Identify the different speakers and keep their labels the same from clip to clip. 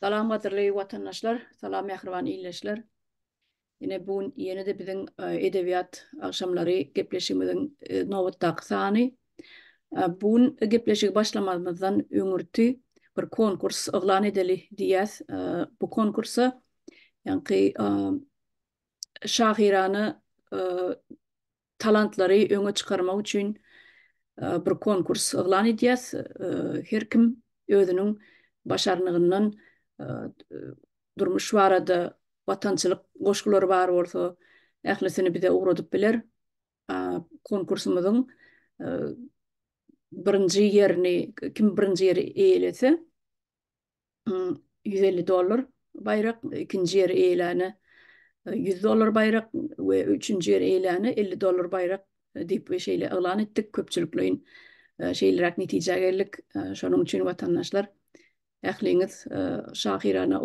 Speaker 1: Salam hatırlı vatandaşlar, salam yahrvan iyileşler. Yine bu yeni de bizim edebiyat akşamları gepleşimizin novatak sani. Bu gepleşik başlamamızdan öngürtü bir konkurs ilan edili diyez. Bu konkursa yani şahiranı e, talantları öne çıkarmak için bir konkurs ilan ediyez. Her kim özünün başarınından e, durmuş barada vatançılık goşgulary bar bolsa ählisini bize uğradıp biler. Konkursumuzun e, birinci yerini kim birinci yeri eýlese $150 bayrak, ikinci yeri eýläni $100 bayrak ve üçüncü yeri eýläni $50 bayrak diýip we şeýle elan etdik. Köpçülikleýin şeýleräk netije geldik. Şonuň üçin watandaşlar ähliňiz şahirana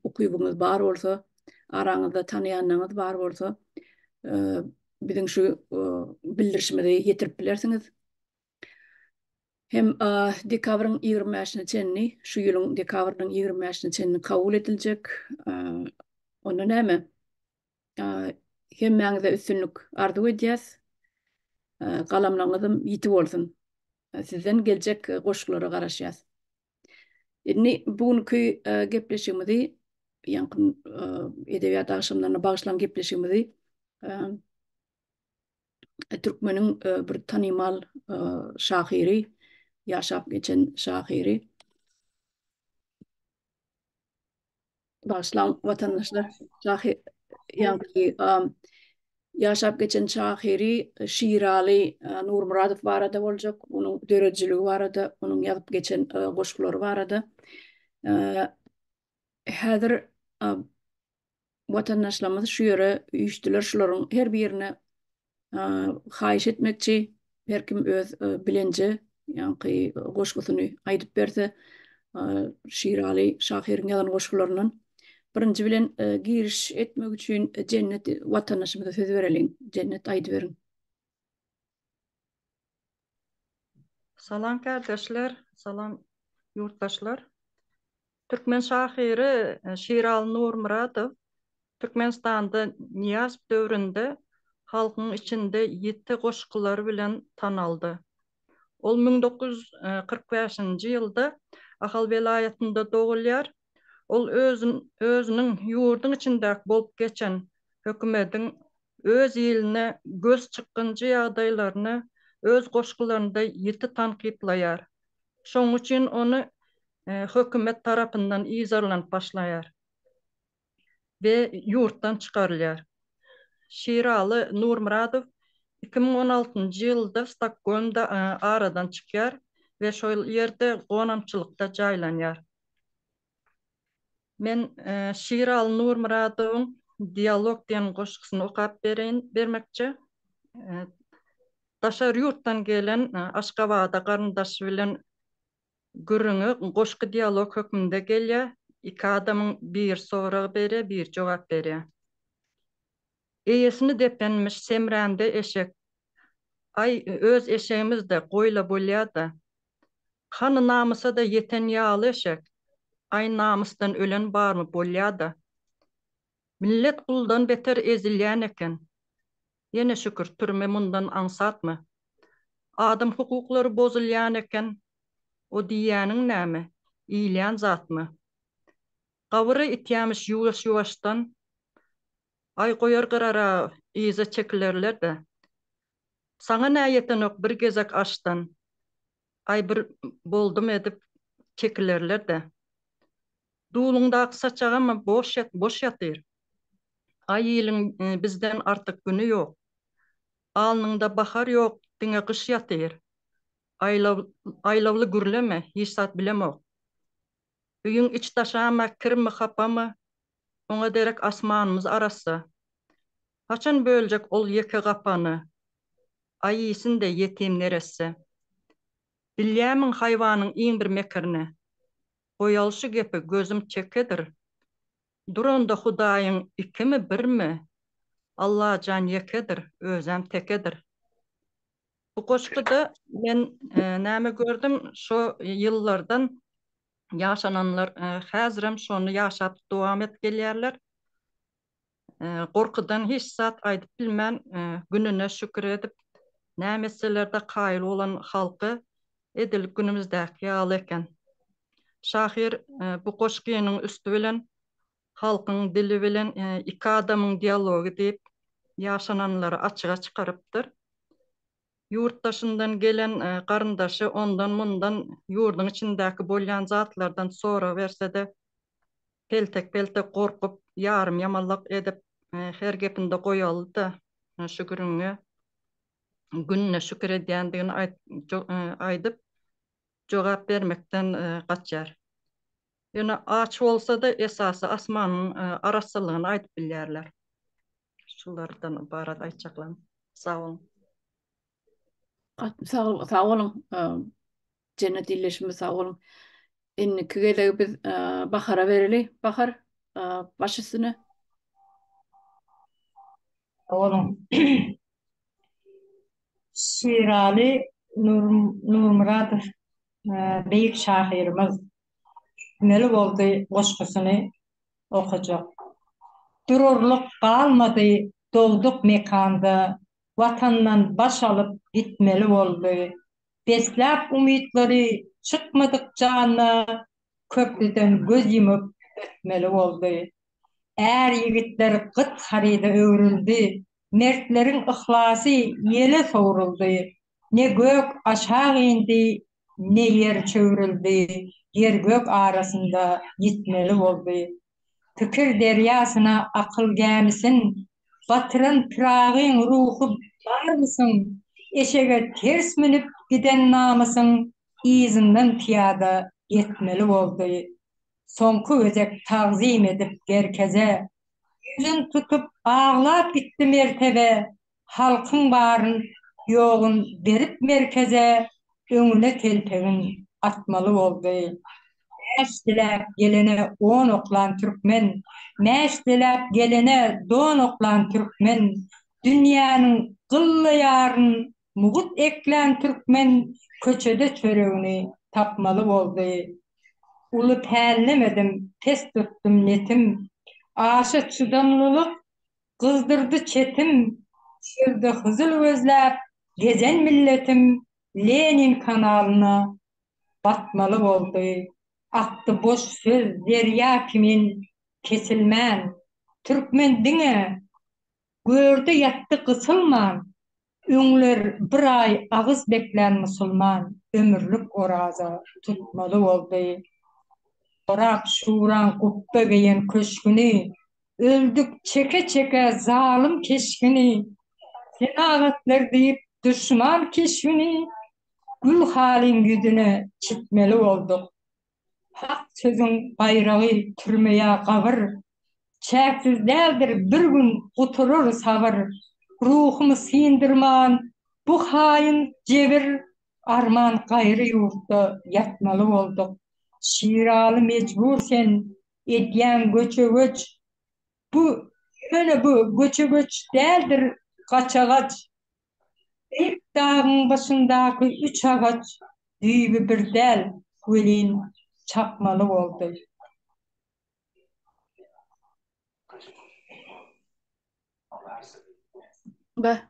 Speaker 1: okuýuňyz bar bolsa, araňyzda tanýanlarynız bar bolsa, biziň şu bildirişimizi ýetirip bilersiňiz. Hem dekabrın 25-ni çenni, şu ýylyň dekabrın 25-ni çenni kabul ediljek. Onda näme? Hemmäňize üstünlük arzu edýäs. Galamlaryňyz ýiti bolsun. Sizden geljek goşgulary garaşýas. Inni bugünkü gepleşigimizi ýankyn edebiyat akşamlaryna bagyşlan gepleşigimizi türkmeniň bir tanymal şahyry, ýaşap geçen şahyry. Bagyşlan watandaşlar, ýankı ýaşap geçen şahyry Şiraly Nurmuradow barada boljak. Onuň döredjiligi barada, onuň ýazyp geçen goşgulary barada. Häzir vatandaşlarymyz şu ýere üýtdiler, şularyň her birine haýyş etmekçi, her kim öz bilenji, ýa-ni goşgusyny aýdyp berse, Şiraly şahyryň ýazan goşgularyndan birinji bilen giriş etmek üçin Cennet watandaşymyza söz bereliň. Cennet aýdyp beriň.
Speaker 2: Salam kardeşler, salam yurttaşlar. Türkmen şahyry Şiraly Nurmuradow Türkmenistanda Niyaz döwründe halkyň içinde ýeti goşgulary bilen tanaldy. Ol 1945-nji ýylda Ahal welaýatynda dogulýar. Ol özüniň ýurduň içindäki bolup geçen hökümetiň öz ýylyna göz çykynjy ýagdaýlaryny öz goşgularynda ýeti tanqidlaýar. Şoň üçin onu hökümet tarapyndan izarlanyp başlaýar ve ýurtdan çykarylýar. Şiraly Nurmuradow 2016-njy ýylda Stokgolmda aradan çykýar we şol ýerde gonamçylykda jaýlanýar. Men Şiraly Nurmuradowyň dialog diýen goşgusyny okap bermekçi. Daşar ýurtdan gelen Aşgabada garyndaşy bilen gürüňi goşky dialog hökmünde gelýär. İki adamyň bir soragy berýär, bir jogap berýär. Eýesini depenmiş semrände eşek. Ay öz eşeğimiz de goýla bolýar-da. Hany namysa da ýeten ýaly eşek. Ay namysdan ölen barmy bolýar-da. Millet guldan beter ezilýän eken. Ýene şükür türme mundan ansatmy. Adam hukuklary bozulýan eken. O diýäniň näme? Iýlän zatmy? Gawyry itýämiş ýuwaş-ýuwaşdan ay goýar garara iýze çekilerler de. Saňa näýetenok bir gezek aşdan ay bir boldum edip çekilerler de. Duýluňdaky saçagama boş ýatyr. Ay ýylyň bizden artyk güni ýok. Alnyňda bahar ýok, diňe gyş ýatyr. Aýlawly gürleme, hiçsat bilemok. Üýüň iç taşama, kirmi, hapamy, oňa derek asmanymyz arasy. Haçan böljek ol ýeke gapany? Ay ýysinde ýetim neresi? Bilýämiň haýwanyň iň bir mekirini. Goýalşy gepi gözüm çekedir. Duranda Hudaýyň ikimi birmi? Allah jan yekedir, özem tekedir. Bu goşguda men näme gördüm, şo ýyllardan Yaşananlar häzirem şonu yaşap dowam etgelýärler. Gorkudan hiç zat aýdyp bilmän, gününe şükür edip, nämeselerde kaýyl bolan halky edilip günümizdäki ýaly eken. Şahir bu goşgynyň üstü bilen halkyň dili bilen iki adamyň dialogy diýip ýaşananlary açyga çykarypdyr. Yurtdaşyndan gelen garyndaşy ondan mundan ýurduň içindäki bolýan zatlardan sora berse-de peltek gorkup ýarym ýamanlyk edip her gepinde goýaldy da şükürüňe gününe şükür edýändigini aýdyp jogap bermekden gaçýar. Ýöne aç bolsa da esasy asmanyň arasylygyny aýdyp bilýärler. Şulardan ibaret aýtjaklarym. Sag bolun.
Speaker 1: Sağ olun. Cennet iyileşimi sağ olun. Enniki de biz Bahar'a vereli. Bahar başısını.
Speaker 3: Oğlum. Şirali Nurmurad büyük şahirimiz meli oldu goşkusunu okuyacak. Dururluk kalmadı, doğduk mekanda, vatandan baş alıp gitmeli oldu. Beslap umutları çıkmadık canına, köprüden göz yumup ötmeli oldu. Eğer yigitler gıt haride öwrüldi, mertlerin ihlasy yele soğuruldu. Ne gök aşağı indi, ne yer çöwrüldi, yer gök arasında gitmeli oldu. Fikir deryasına akıl gämisin, batıran piragyň ruhu bar mısın? Eşege ters minip giden namysın, izinden piyada yetmeli oldu. Sonku özek tazim edip gerkeze, yüzün tutup ağlap gitti mertebe, halkın barın yoğun berip merkeze, öňüne telpegin atmalı oldu. Meşdilap gelene 10 oklan Türkmen, meşdilap gelene 10 oklan Türkmen, dünýäniň gylly ýaryn mugut eklen Türkmen, köçede çöregini tapmalı oldu. Ulu pellemedim, pes tuttum netim, aşa çydamlılık kızdırdı çetim, şerde hızıl gözler, gezen milletim, Lenin kanalına batmalı oldu. Attı boş söz derya kimin kesilmän, Türkmen diňe gördü yatty kısılman, öňler bir ay ağız beklen musulman, ömürlük oraza tutmalı oldu. Orak şuran kubbe geyen köşkünü, öldük çeke çeke zalim keşkini, senagatlar deyip düşman keşkini, gül halin güdüne çitmeli olduk. Hak sözün bayrağı türmeye kavır, çäksiz däldir bir gün guturur sabır, ruhumu sindirman, bu hain cebir, arman gaýry ýurtda yatmaly olduk. Şiraly mecbur sen edýän göçe göç, bu göçe göç däldir gaçagaç. Bir dağın başındaky üç agaç, düýbi bir däl welin çapmaly boldy.
Speaker 1: Be.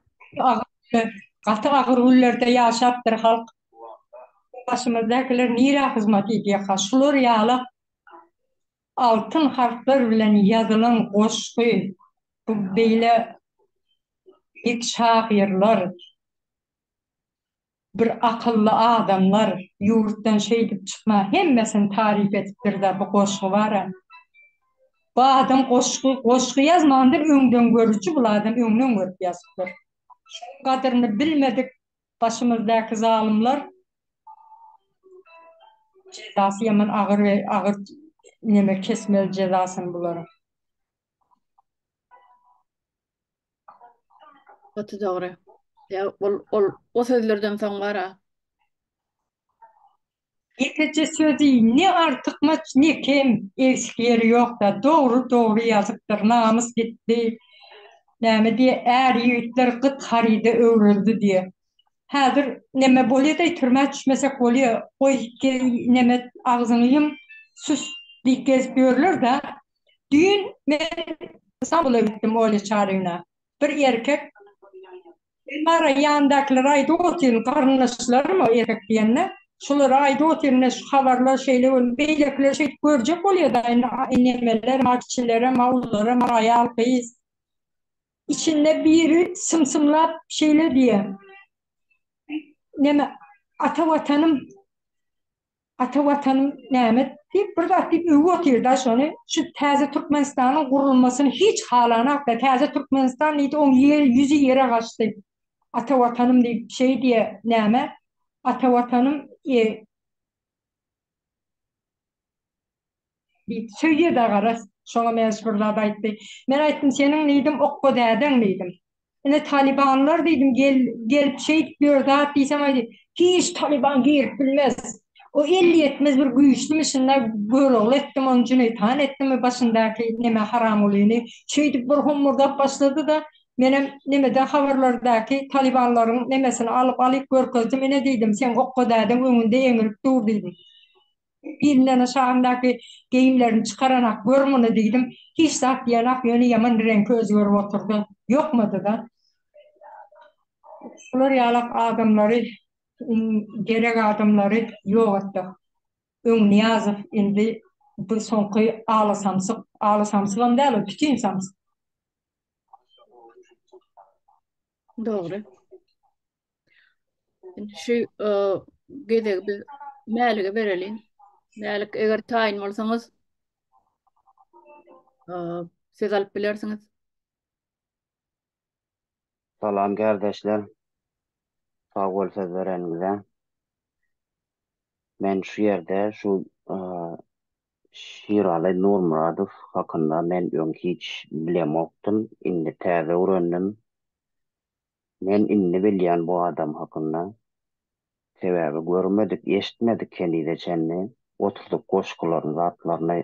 Speaker 3: Gaty agyr güllerde ýaşapdyr halk. Başymyzdakiler nire hyzmat edýär? Şular ýaly altın harfler bilen ýazylan goşgy, bu beýle ilk şahirler, bir akıllı adamlar ýurtdan şeýdip çykma, hemmesini tarif etipdir-de bu goşgy bar. Bu adam goşgy ýazmandyr, öňden görüçi, bu adam öňden görüp ýazypdyr. Şoň gadyryny bilmedik başymyzdaky zalimler, cezasy ýaman agyr neme kesmeli cezasyny bular.
Speaker 1: Batı doğru. Ya o sözlerden soň gara.
Speaker 3: Yetece sözü ne artıkmaç ne kim eksikleri yok da doğru yazıktır. Namus gitti. Näme diye er yiğitler gıt haride öwrüldi diye. Häzir neme bolýa da türme düşmesek bolýa. Oy neme agzyny yym, süs dik gezip görülür da. Dün ben İstanbul'a gittim öyle çağrıyına. Bir erkek mara yandakiler ayda otelin karınlaştılar mı erkek diyenler. Şular ayda oteline şu haberler şeyle beylekler şey görecek oluyor da annemeler, marçilere, mağullara, maraya alkayız. İçinde biri sımsımlap şeyle diye. Neme ata vatanım Nemet deyip bir zat deyip üvü otirdi sonra şu taze Türkmenistan'ın kurulmasını hiç halanak da taze Türkmenistan neydi on yüzü yere kaçtı. Ata vatanım deyip şey diye neme ata vatanım deyip söylüyor da garas. Şoňa meşgurlar aýtdy. Men aýtdym senin neydim okko däden neydim. Ene Talibanlar dedim gelip şey diyor da diysem aýdy. Hiç Taliban girip bilmez. O 50 etmez bir güýçlü misinler böyle etdim onun için tan etdim mi başındaki neme haram olyny. Şey dip bir homurda başladı da menem nemede haberlerdeki Talibanların nemesini alıp görkezdim. Ene dedim sen okko däden öňünde eňirip dur dedim. Birinden aşağındaki giyimlerini çıkararak görmünü dedim. Hiç saklayarak yönü yaman renk özgürüp oturdu. Yok mu da? Şular yalak adamları, gerek adamları yok etti. Ön Niyazov indi bu sonku ağlasamsıgam değil, tütün samsıg.
Speaker 1: Doğru. Şu gedek bir mälige berelin. Mälik eger tayin bolsaňyz siz alyp bilersiňiz.
Speaker 4: Salam kardeşler. Sağ ol sözlerinize. Men şu yerde şu Şiraly Nurmuradov hakynda men öňki hiç bilemokdum. Indi täze öğrendim. Men inni bilýän bu adam hakynda sebäbi görmedik, eşitmedik kendide çenni. Oturduk goşgularyny, zatlaryny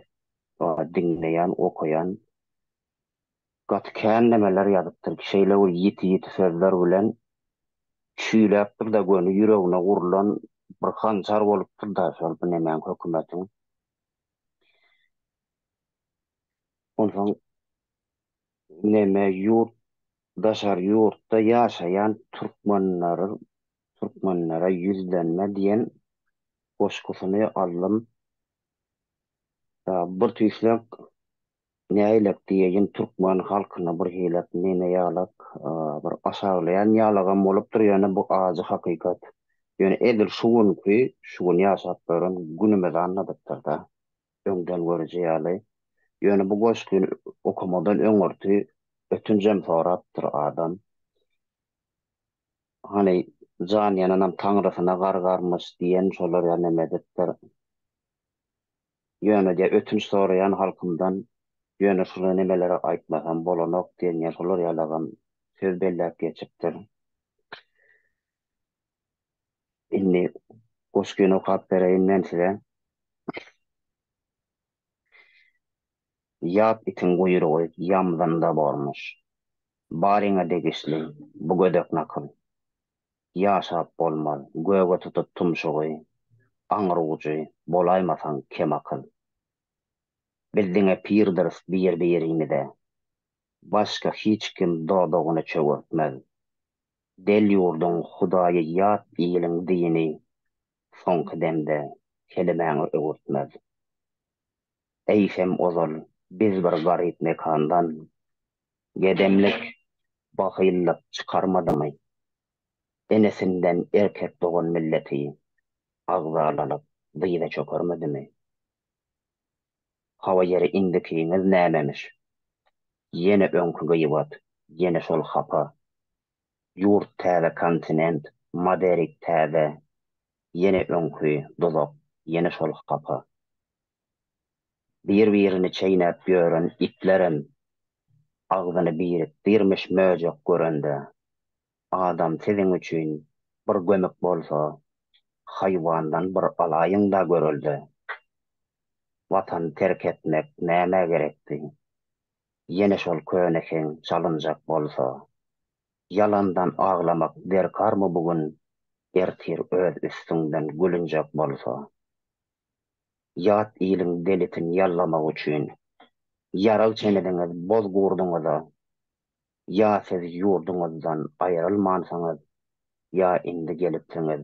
Speaker 4: dinleýän, okuyan, gaty kännemeler ýazypdyr. Şeýle o ýiti sözler bilen çüýläpdir da gönü ýüregine urulan bir hançar bolupdyr da şol bu nemäň hökümetiň. Ondan neme ýurt, daşar ýurtda ýaşaýan türkmenlere yüzlenme diýen goşgusyny aldym. Bir tüýsleg näýlek diýen türkmen halkyna bir helek neme ýalak, bir aşaglayan ýalagam bolupdyr, ýöne bu azy hakykat. Ýöne edil şuwunky, şuwun ýaşap görün günüme anladypdyr da. Öňden görje ýaly. Ýöne bu goşgy okumadan öňürti ötünjem sorapdyr adam. Hani jan ýananam taňrysyna gargarmyş diýen şolar ýa nemedipdir. Ýöne de ötünç sorayan halkymdan ýöne şular nemelere aýtmasam bolanok diýen şolar ýalagam söz belläp geçipdir. Inni goşgyny okap bereýin men size. Ýat itin guyrugy ýamdanda bolmuş. Bariňe degisli bu gödek nakıl. Ýaşap bolmaz, göge tutup tumşugy, aňyrugy, bolaýmasaň kem akyl. Bildiňe pirdir bir-biriňi de. Başga hiç kim dodogyny çöwertmez. Del ýurdun Hudaýy ýat ýylyň dini, soňky demde kelimäňi öwürtmez. Eýsem ozal, biz bir garyp mekandan, gedemlik, bahyllyk çykarmadymy? Enesinden erkek doğan milleti agzalalyp dyýda çökermedimi? Hawa ýeri indikiňiz nämemiş? Ýene öňkü gyýbat, ýene şol hapa. Ýurt täze kontinent, maderik täze, ýene öňkü dozak, ýene şol hapa. Bir-birini çeýnäp ýören itlerim, agzyny birikdirmiş möjek görende, adam siziň üçin bir gömük bolsa, hayvandan bir alaýyň da görüldi. Vatan terk etmek näme gerekdi? Ýene şol könekeň çalynjak bolsa, yalandan aglamak derkarmy bugün? Ertir öz üstünden gülünjek bolsa. yat iyiliň delitin yallamak üçin yaral çenediňiz boz gurduňyza ya siz ýurduňyzdan aýrylmansaňyz ya indi gelipsiňiz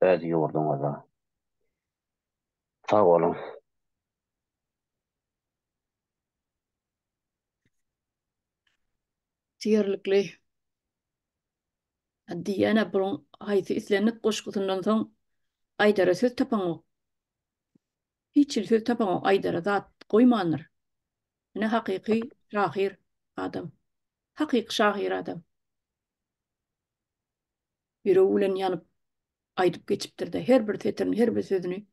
Speaker 4: öz ýurduňyza. Sag bolun.
Speaker 1: Tiyerlikli. Diýene buň haýsy islenip goşgusyndan soň Aýdara söz tapaňok. Hiç söz tapaňok Aýdara zat goýmandyr. Ne hakyky şahyr adam. Hakyky şahyr adam. Biri bilen ýanyp aýdyp geçipdir-de her bir setrini, her bir sözüni.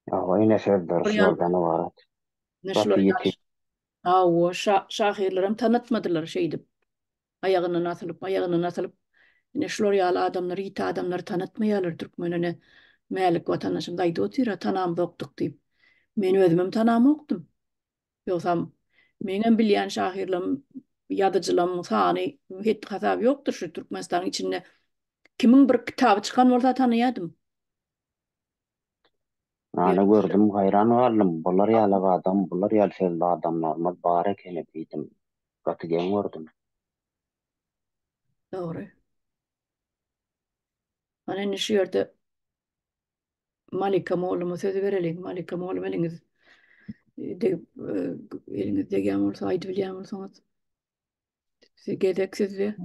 Speaker 4: Ýa-da ine sözler
Speaker 1: Oryan
Speaker 4: şoldan ibarat.
Speaker 1: neşler
Speaker 4: Batiyeti.
Speaker 1: o şahyrlarym tanıtmadylar şeýdip. Aýagyny asylyp neşler ýaly adamlar, ýiti adamlar tanıtmaýarlar türkmenine. Mälik watanaşym daýdy otyra tanam bokdyk diýip. Men özümem tanam okdum. Ýogsam meňem bilýän şahyrlarym, ýazyjylarym sany het hasap ýokdur şu Türkmenistanyň içinde. Kimin bir kitaby çykan bolsa tanaýadym.
Speaker 4: Ana gördüm, hayran galdym. Bular ýaly adam, bular ýaly sözli adamlarymyz bar ekeni diýdim. Gatygen gördüm.
Speaker 1: Dogry. Ana indi şu ýerde Malika Moğlu'ma sözü verelim. Malika Moğlu eliniz eliniz degen bolsa aýdy bilýän bolsaňyz. Gezek sizde.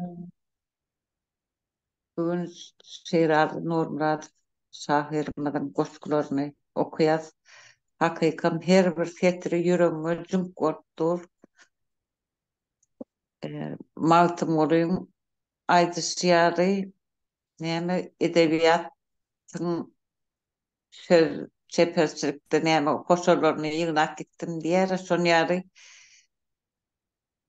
Speaker 5: Bugün Şeýrar Nurmurad şahyrymyzyň goşgularyny okuýas. Hakykam her bir setri ýüregiňe jüm gortdur. Maltym bolýan aýdysýary näme edebiýatyň söz çeperçilikde näme hoşalaryny ýygnap gitdim diýer. Şonýary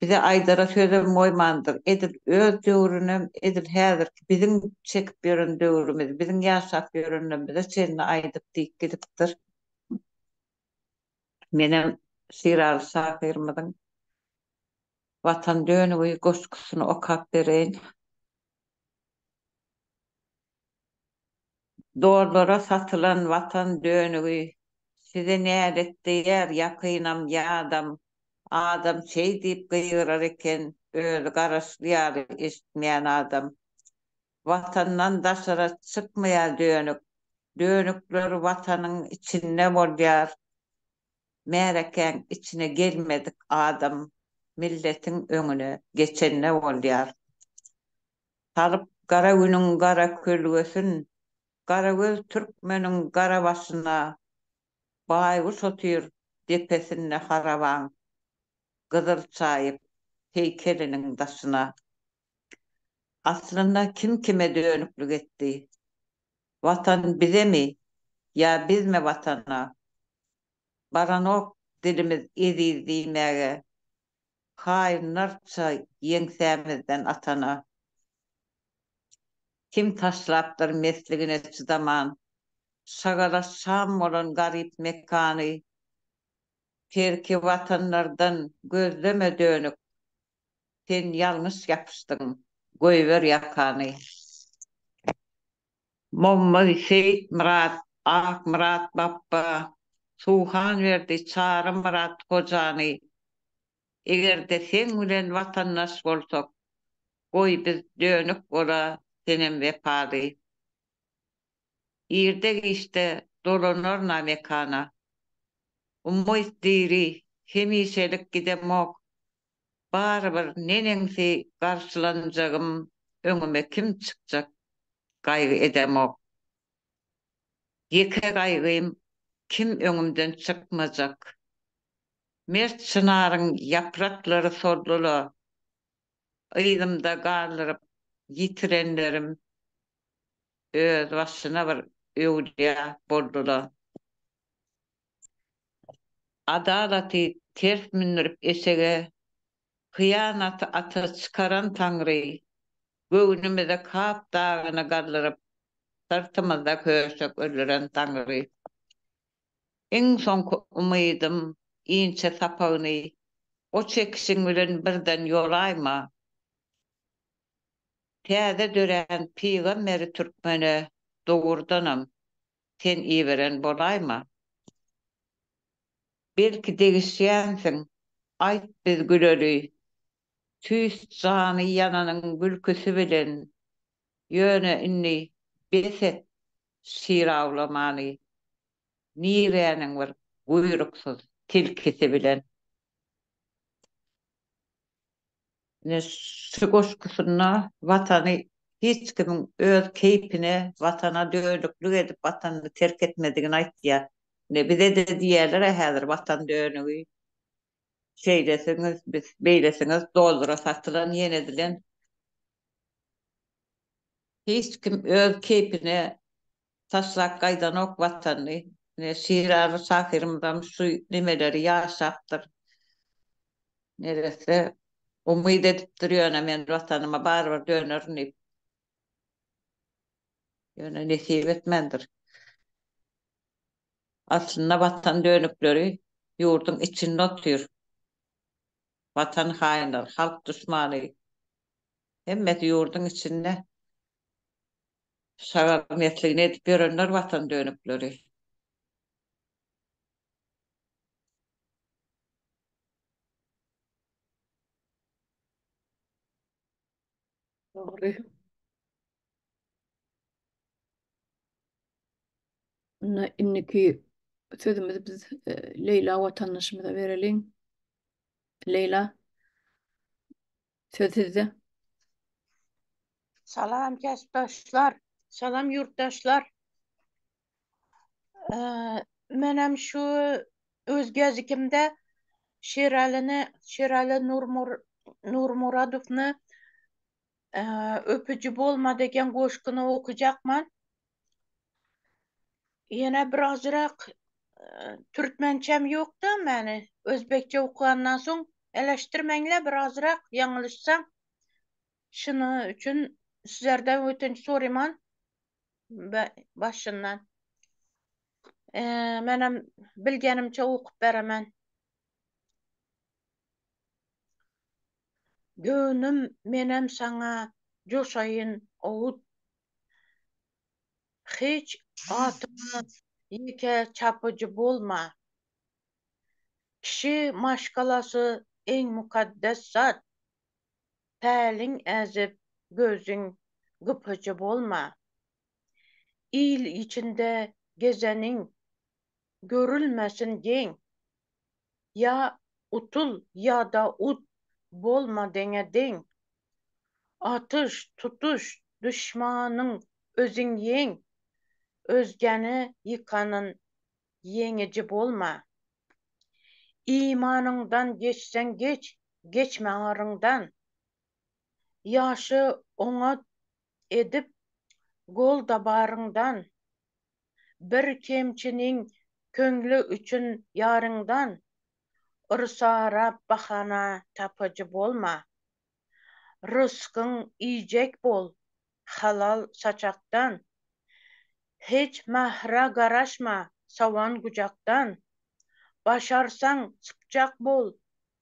Speaker 5: bize Aýdara sözüm moýmandyr. Edil öz döwrüne, edil häzirki biziň çekip ýören döwrümiz, biziň ýaşap ýörenimize seni aýdyp diýip gidipdir. Menem Şeýrar şahyrymyzyň Watan dönügi goşgusyny okap bereň. Doğrulara satılan Watan dönügi size nälet diýer ýakynam ýadam. Adam şey diýip gyýrar eken, öýle garaşlýar eşitmeýän adam. Watandan daşara çykmaýar dönük. Dönükler watanyň içinde bolýar. Mereken içine gelmedik adam. Milletin öňüne geçenne bolýar. Taryp gara günüň gara kölgesin, gara göz türkmeniň gara başyna baýguş otyr depesinde haraban. Gyzyl çaýyp heykeliniň daşyna. Aslynda kim kime dönüklük etdi? Watan bizemi? Ya bizme watana? Baranok dilimiz ediz diýmäge. Haýynlarça ýeňsämizden atana. Kim taşlapdyr mesligine çydaman? Şagala şam bolan garyp mekany. Terki watanlardan gözleme dönük. Sen ýalňyş ýapyşdyň, goýber ýakany. Mommad Seyit Murat, Ak Murat Bappa, Suhan verdi Çary Murat Hojany. Egerde sen bilen watandaş bolsak, goý biz dönük bola senem wepaly. Ýerde işte dolanarna mekana. Ummoýt diri, hemişelik gidemok. Barbyr neneňsi garşylanjagym, öňüme kim çykjak, gaýgy edemok. Ýeke gaýgym kim öňümden çykmajak. Mert çınaryň ýapraklary soldula, ýylymda galyryp ýitirenlerim öz başyna bir öwliýa boldular. Adalaty ters minirip esege, hyýanaty ata çıkaran Taňry, göwnümize kap dagyny galyryp, sırtymyzda köşek öldüren Taňry. Eň soňky umydym inçe sapagyny, o çekişiň bilen birden ýolaýma. Täze dören Peýgamberi türkmene dogurdanam. sen iyi veren bolayma. Belki degişýänsiň. Aýt biz güleri. Tüýs jany yananyň gülküsü bilen ýöne inni beset şirawlamany. Niräniň bir guyruksuz tilkisi bilen. Ne şu goşkusyna watany hiç kimin öz keypine watana dönüklük edip watanyny terk etmedigini aýtdy. Ne bize de diýerler häzir watan dönügi şeylesiňiz biz beýlesiňiz doldura satylan ýene hiç kim öz keypine taşlak gaýdanok watany ne şirary sakyrymdan şu nimeleri ýaşapdyr. Nerese umyt edip durýar men watanyma barbar dönerim diýip. Ýöne nesip etmendir. Aslında watan dönükleri ýurdun içinde otur. Watan haýynar, halk düşmany. Hemmeti ýurdun içinde şagametligini edip ýörenler watan dönükleri.
Speaker 1: Doğru. Inniki sözümüzü biz Leyla vatandaşımıza verelim. Leyla, söz sizde.
Speaker 6: Salam kesdaşlar, salam yurttaşlar. Menem şu özgezikimde Şirali Nurmuradovny öpücü bolma degen goşkuny okujakman. Yine birazrak Türkmençem yoktu meni. Özbekçe okuyandan soň eleştirmeňle birazrak ýaňylyşsam. Şunu üçün sizlerden ötünç soryman başından. Menem bilgenimçe okup beremen. Gönüm menem sana coşayın oğut. Hiç atımı yike çapıcı bolma. Kişi maşgalası en mukaddes zat. Tälin ezip gözün gıpıcı bolma. İl içinde gezenin görülmesin gen. Ya utul ya da ut bolma dene den. Atış tutuş düşmanın özün yen. Özgeni yıkanın yenici bolma. İmanından geçsen geç, geçme arından. Yaşı ona edip gol dabarından. Bir kemçinin köngli üçün yarından. Irsara bahana tapıcı bolma. Rızkın iyicek bol, halal saçaktan. Hiç mahra garaşma, savan gucaktan. Başarsan sıpçak bol,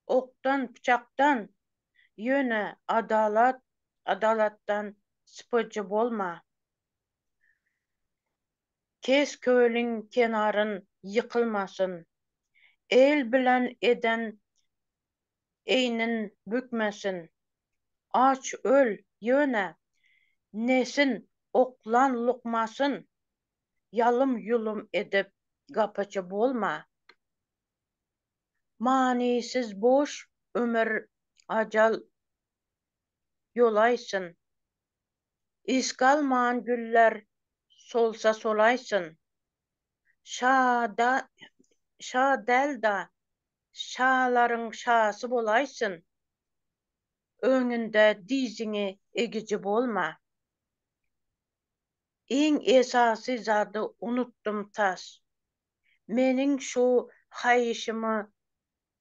Speaker 6: oktan bıçaktan. Yöne adalattan sıpıcı bolma. Kes kölün kenarın yıkılmasın. El bilen eden eynin bükmesin. Aç öl yöne, nesin oklan lukmasın. Yalım yulum edip kapıcı bolma. Manisiz boş ömür acal yolaysın. İskalman güller solsa solaysın. Şada şadelda şaların şası bolaysın. Öňünde dizini egici bolma. En esasy zady unuttum tas. Mening şu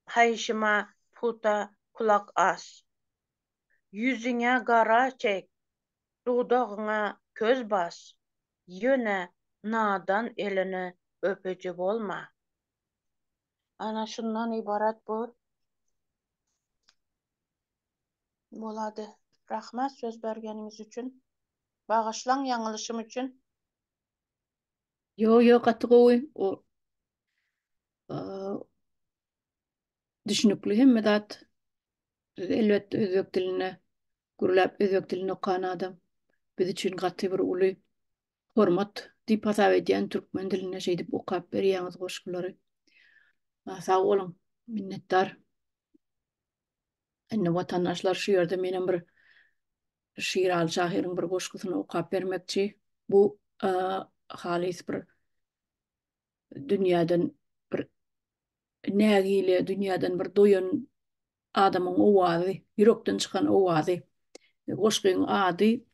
Speaker 6: hayşyma puta kulak as. Yüzüňe gara çek, dudagyňa köz bas. Ýöne nadan elini öpücü bolma. Ana şundan ibarat bu. Bolady. Rahmat söz bergeniňiz üçün. Bagyşlaň ýaňylşym üçün.
Speaker 1: Yo katı gowy o düşünükli hem dat elbette özök diline gurulap özök dilini okan adam biz için katı bir uly hormat diýip hasap edýän türkmen diline şey diýip okap berýäňiz goşgulary. Sag bolun, minnetdar. Enne watandaşlar şu ýerde menen bir şiir al şahyryň bir goşgusyny okap bermekçi. Bu halis bir dünýäden bir nägile dünýäden bir doýan adamyň owazy, ýürekden çykan owazy. Goşgyň ady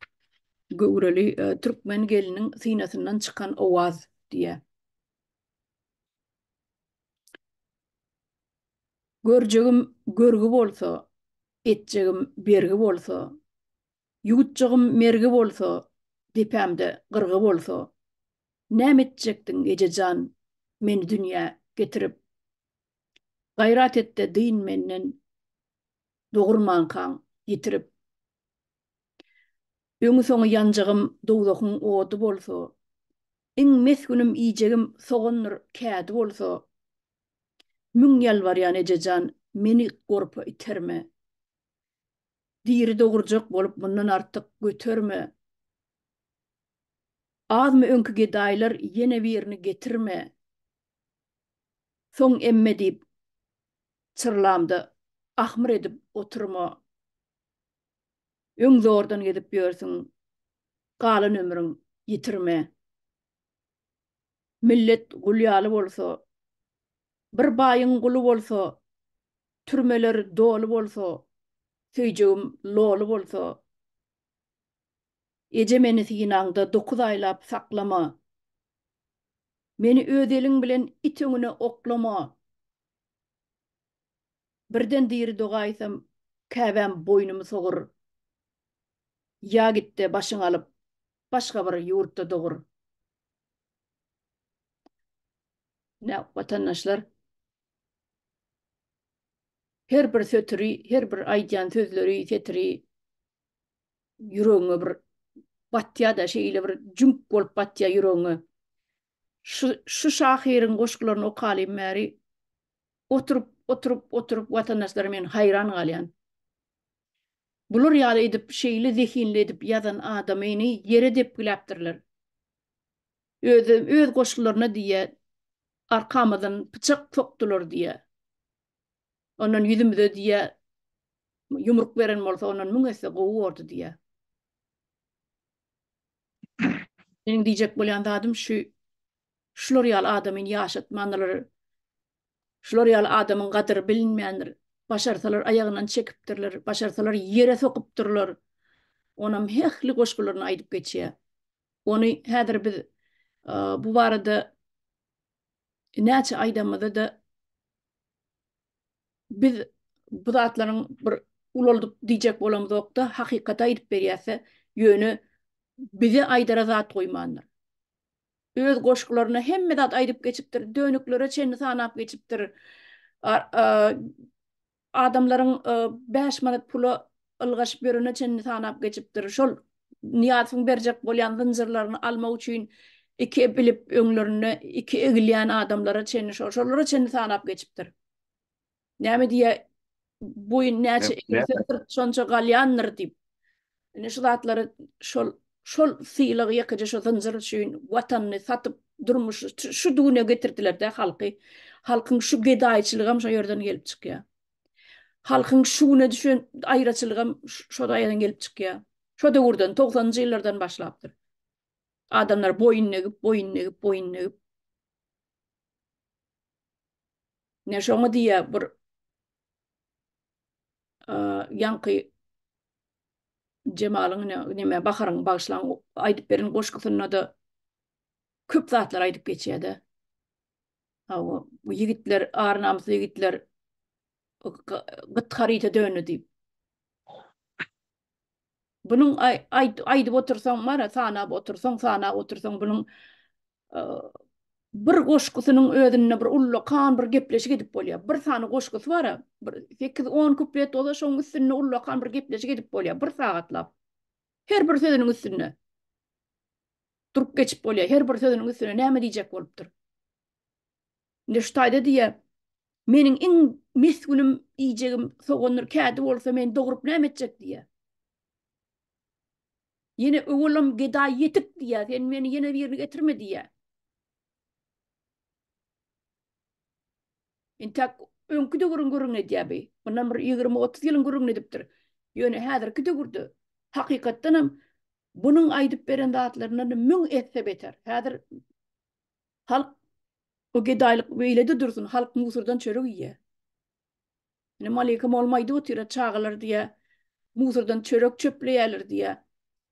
Speaker 1: Göwreli türkmen geliniň sinesinden çykan owaz diýe. Görjegim görgü bolsa, etjegim bergi bolsa, ýugutjagym mergi bolsa, depämde gyrgy bolsa, näme etjekdiň ejejan meni dünýä getirip, gaýrat etde din menden dogurman kan ýitirip, öňü soňy ýanjagym dowdakyň ody bolsa, iň mesgünim iýjegim sogandyr kädi bolsa, müň ýalbarýan ejejan meni gorpa iterme, diri dogurjak bolup bundan artyk göterme, azmy öňkü gedaýlar ýene birini getirme, soň emme diýip çyrlamda ahmyr edip oturma, öň zordan gedip ýörsiň, galan ömrüň ýitirme. Millet gulýaly bolsa, bir baýyň guly bolsa, türmeler dolu bolsa, söýjegim lolu bolsa, eje meni sinaňda 9 aýlap saklama, meni öz eliň bilen it öňüne oklama, birden diri dogaýsam, käbäm boynumy sogur, ýa gitde başyň alyp, başga bir ýurtda dogur. Ne watandaşlar, her bir sötüri, her bir aýdýan sözleri, setiri, ýüregiňe bir batýa da şeýle bir jünk bolup batýa ýüregiňe. Şu şahyryň goşgularyny okalym märi, oturup watandaşlar men hayran galýan. Bular ýaly edip şeýle zehinli edip ýazan adamyny ýere dep bilapdyrlar. Öz goşgularyna diýe arkamyzdan pyçak sokdular diýe. Ondan ýüzümde diýe yumruk beren bolsa ondan müňese gowy boldy diýe. Menin diýjek bolýan zadym şular ýaly adamyny ýaşatmandylar. Şular ýaly adamyň gadyry bilinmeýändir. Başarsalar ayagyndan çekipdirler, başarsalar ýere sokupdyrlar. Onam hehli goşgularyny aýdyp geçýär. Ony häzir biz bu barada näçe aýdamyzda da biz bu zatlaryň bir uloldyk diýjek bolamyzda hakykaty aýdyp berýärse ýöne bize aýdara zat goýmandyr. Öz goşgularyna hemme zat aýdyp geçipdir, dönüklere çenli sanap geçipdir. Adamlaryň 5 manat pula ylgaşyp berene çenli sanap geçipdir. Şol niýatyň berjek bolýan zynjyrlaryny almak üçin iki bilip öňlerine iki egilýän adamlara çenli şolara çenli sanap geçipdir. Näme diýe bu näçe şonça galýandyr diýip. Şu zatlary şol syýlygy ýakaja şu zynjyr üçin watanyny satyp durmuş şu dünýe getirdiler de halky. Halkyň şu gedaýçylygam şu ýerden gelip çykýar. Halkyň şuna düşen aýraçylygam şu daýdan gelip çykýar. Şu döwürden 90-njy ýyllardan başlapdyr. Adamlar boyun negip. Ne şoňa diýe bir ýanky Cemalyň näme Baharyň bagşlan aýdyp beren goşgusyna da köp zatlar aýdyp geçýärdi. Bu ýigitler, arnamsy ýigitler gıtkarita dönü diýip. Bunun aýdyp otursaň mara, sanap otursaň bunun bir goşgusynyň özüne bir ullu kan bir gepleşik edip bolýar. Bir sany goşgusy bar, 8-10 kuplet ola şoň üstüne ullu kan bir gepleşik edip bolýar. Bir sagatlap. Her bir sözüniň üstüne. durup geçip bolýar. Her bir sözüniň üstüne näme diýjek bolupdyr. Ne şu taýda diýe, meniň iň mesgulim iýjegim sogonur kädi bolsa men dogurup näme etjek diýe. Yine öwülüm geda ýetip diýe, sen meni yine birini getirme diýe. Intak öňküde görüň diýe bey. Ondan bir 20-30 ýylyň görüň edipdir. Ýöne häzirki döwürde hakykatdanam bunyň aýdyp beren zatlaryny müň etse beter. Häzir halk o gedaýlyk beýlede dursun, halk musurdan çörek ýe. Ne malikim olmaýdy o tira çağılar diýe, musurdan çörek çöpleýärler diýe.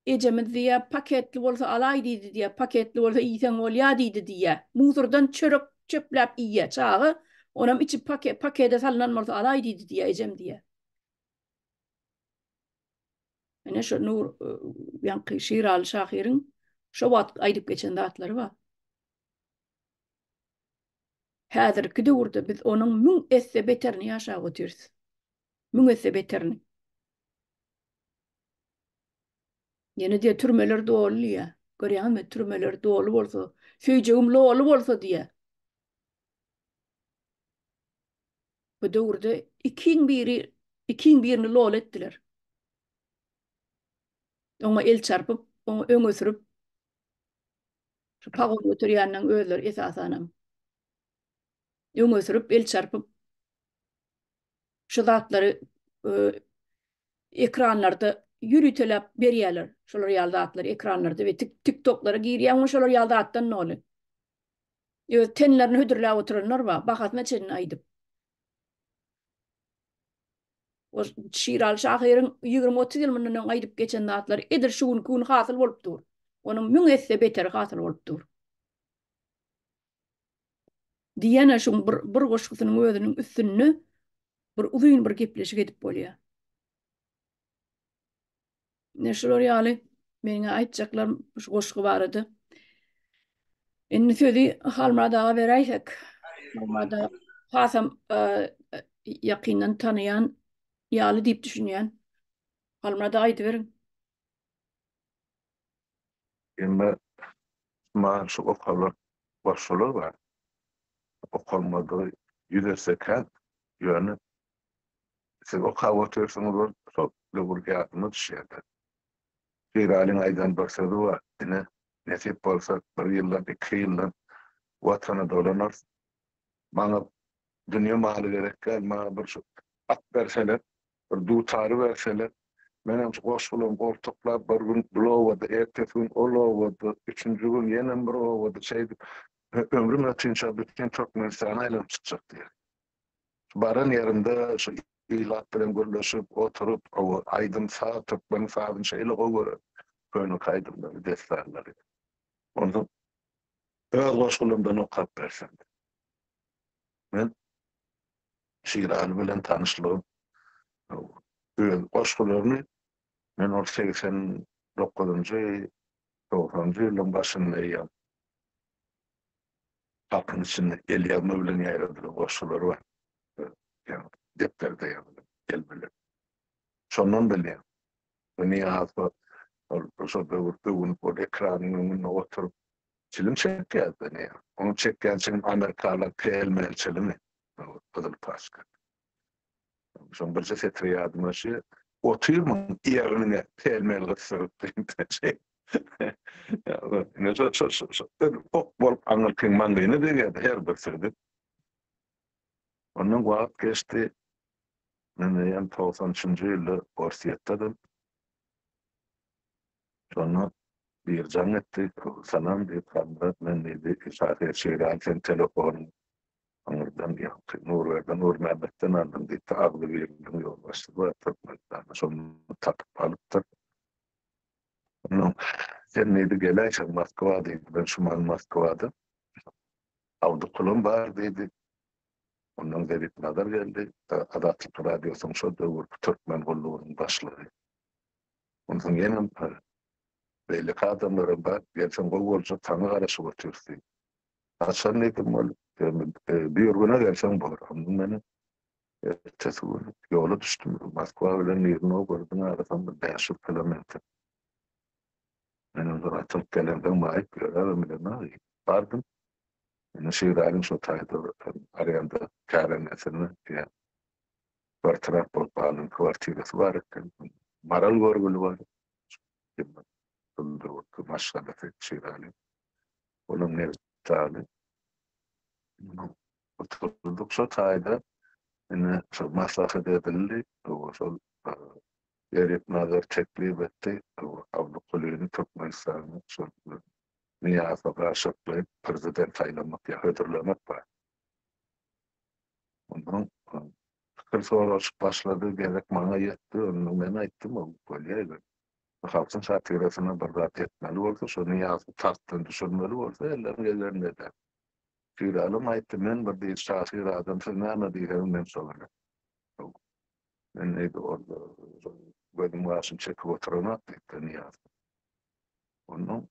Speaker 1: Ejemiz diýe paketli bolsa alay diýdi diýe, paketli bolsa iýsen bolýa diýdi diýe. Musurdan çörek çöpläp iýe çağı, onam içi pakete salynan bolsa alay diýdi diýe ejem diýe. Ene şu Nur ýanky Şiraly Şahyryň şo wagt aýdyp geçen zatlary bar. Häzirki döwürde biz onuň müň esse beterini ýaşap oturýarys. Müň esse beterini. Ýene diýe türmeler dolu ýa. Görýärmi, türmeler dolu bolsa, söýjegim lolu bolsa diýe. Bu döwürde ikiň birini lol etdiler. Oňa el çarpyp, oňa öňe sürüp, şu pagon götürýänden özleri esasanam. Öňe sürüp, el çarpyp, şu zatlary ekranlarda ýürütelep berýärler. Şolar ýaly zatlary ekranlarda we TikToklara girýän şolar ýaly zatdan noli. Ýöne tenlerini hödürläp oturanlar bar, bahasna çenini aýdyp. O Şiraly Şahyryň 20-30 ýyl mundan aýdyp geçen zatlary edir şu gün hasyl bolupdyr. Onuň müň esse beter hasyl bolupdyr. Diýene şu bir goşgusynyň özüniň üstünni bir uzun bir gepleşik edip bolýar. Ne şolar ýaly meniňe aýtjaklarym şu goşgy bar edi. Indi sözi Halmadaga beräýsek. Halmada hasam ýakyndan tanıyan ýaly diýip düşünýän. Halmada aýdy beriň.
Speaker 7: Emme şu okallar başlar var. Okalmadı yüzerseken yönü siz okal otursanız çok lubrikatını düşerler. Şiralyň aýdan baksady var. Dine nesip bolsa bir ýyldan, 2 ýyldan watana dolanar. Maňa dünýä maly gerekkä, maňa bir şu at berseler, bir dutary berseler, menem şu goşgulum gortuklap bir gün bulawada, ertesi gün olawada, üçüncü gün ýene bir olawada şeýdi. Ömrüm ötünçe bütün çok mersana elim çıkacak diye. Baran yerinde şu ilat bilen görleşip oturup o aydın sağ Türkmen sağın şeyle o göre köyünü kaydımları, derslerleri. Onu öz koşkulumdan o kap versen. Ben Şiraly bilen tanışlığım öz koşkullarını ben 89-njy 90-njy ýylyň başynda halkın içinde el yazma bilen ýaýradylar goşgular var. Yani defterde yazılır, gelmeler. Şondan bilýär. Niye hatda şu döwürde bu ekranyň önüne oturup çilim çekýär beni. Onu çekýän için Amerikalılar PLM çilimi. Adil Paşka. Şon birçe setriýadyma şu oturman ýerine PLM gysyrıp şey. Ya ne çok bol anlatayım mangayını deriydi her bir sırdı. Onun vaat geçti. Ben de 90-njy ýylda Borsiyetdedim. Sonra bir can ettik. Salam diýip kaldı. Men dedi Şahyr Şiraly sen telefon ondan ýokdy. Nur Mehmetden aldım diýip agly berdim ýol başladı. Şonu tatyp alypdyr. Onu sen neydi geläýsin Moskwa diýdi. Ben şu Moskowada. Awdukulum bar diýdi. Ondan beri nazar geldi. Adatlyk radyosyň şo döwür Türkmen gollugynyň başlygy. Ondan ýene beýle adamlar bar, gelsen golwurça taňy garaşyp oturdy. Açan nedim bol. Bir ýurguna gelsen bolar. Ondan meni ertesi gün ýola düşdüm. Moskwa bilen Nirno gördüm arasynda 5 kilometr. Benim de atılıp gelemden maayıp görevim bardım. Yani şiiralim şu tayda arayanda kârenesini diye kvartirat bolup alın kvartirası var ekan. Maral görgülü var. Buldu maşgala şiiralim. Onun ne tali. Oturduk şu tayda yine şu maslahat edildi. O şu yerip nazar teklif etti. Avlu kulüğünü Türkmenistan'ı şu niyasa karşılıklayıp prezident saylamak ya hödürlemek var. Ondan fikir soruş başladı, gerek bana yetti, onu ben aytdım o kolyeyle. Halkın satirasına berdat etmeli olsa, şu niyasa tarttın düşürmeli olsa, ellerinde de. Firalım ayttı, men bir değil şahir adam, siz ne diyeceğim ben sorarım. Ben neydi orada, benim maaşım çekip oturana, ayttı niyasa. Onun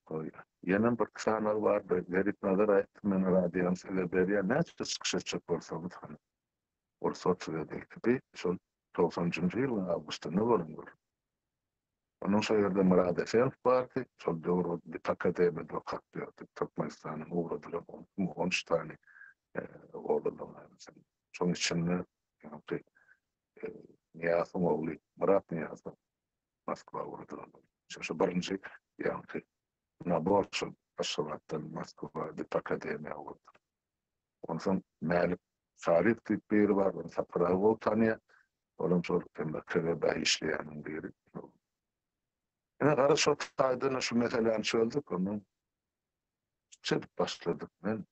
Speaker 7: yenen bir kısanar vardı. Verip nazar ayttım ben radiyan size beriya ne çıkışa çık olsanız hani. Orsa oturuyor değil ki. Şol 90. yılın Ağustos'ta bolungur. Onun şehirde Murad Efendi vardı. Şol doğru bir akademi dokak diyordu. Türkmenistan'ın uğradılar. 13 tane uğradılar. Son içinde Niyaz'ın oğlu Murad Niyaz'ın Moskva uğradılar. Şu birinci yani Naborçun aşavattan Moskva bir akademi uğradı. Onun son Malik Sarif tip biri var. Onun Saprağı tanıya. Onun sonra KGB işleyenin biri. Yani karşı otaydığını şu meseleni söyledik, onun çedip başladık. Ben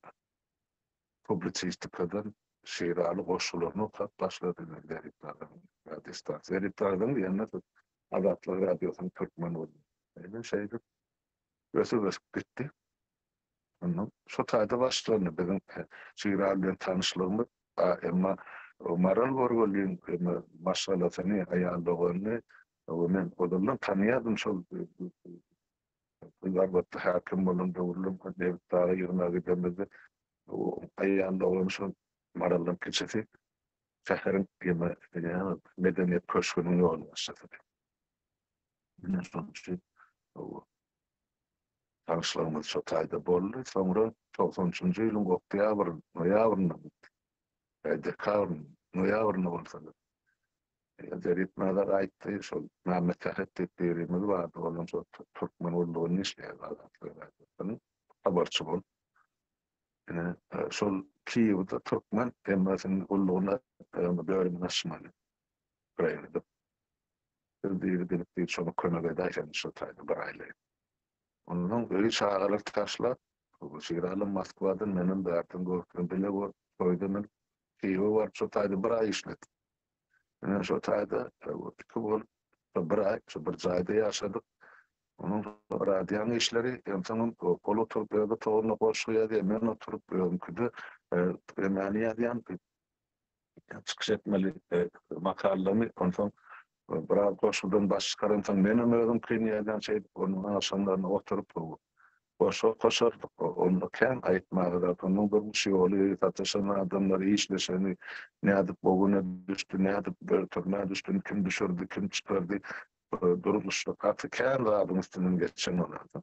Speaker 7: publisistikadan şiiralı koşullarını okuyup başladım. Zeriplerden bir yanına Adatlı Radyosu'nun Türkmen oldu. Öyle şeydi. Gösü gitti. Ondan şu tayda başladı. Benim şiiralıyla tanışlığımız ama Maral Gorgol'ün maşalatını ayarladığını men odandan tanıyadım şu Zarbatlı hakim bulundu uğurlum David Dağ'a yığına gidemedi o ayağında olan şu Maral'ın keçesi şehrin yani medeniyet köşkünün yolunu başladı. Bundan sonuçta o tanışlarımız şu tayda boldu. Sonra 93. yılın noyabrında dekabrın noyabrında olsadı. Zeritmalar ayttı, şu Mehmet Tehdit birimiz vardı, onun şu Türkmen olduğunu işleyen adamlardan haberçi bol. Yani şu Kiev'de Türkmen emmasının olduğuna bölümün aşmalı. Ukrayna'da. Bir şunu kömegedeyken şu taydı bir aile. Onun öyle çağırır taşlar, şiiralım Moskva'dan benim derdim görküm bile var, koyduğumun Kiev'i var, şu taydı bir ay işledim. Yani şu tayda bir ay, şu bir zayda yaşadık. Onun radiyan işleri, insanın kolu oturup böyle toğuna koşuyor diye, ben oturup mümkündü. Emaniye diyen çıkış etmeli makallarını, ondan biraz koşudan baş çıkarınsan, benim ödüm kıyniyeden şey, onun akşamlarına oturup koşardık. Onu ken aytmağı onun bir şey oluyor, tartışan adamları işleşeni, ne adıp bugüne düştü, ne adıp börtürme düştü, kim düşürdü, kim çıkardı, durmuştu. Artık ken rahatın üstünden geçen olardı.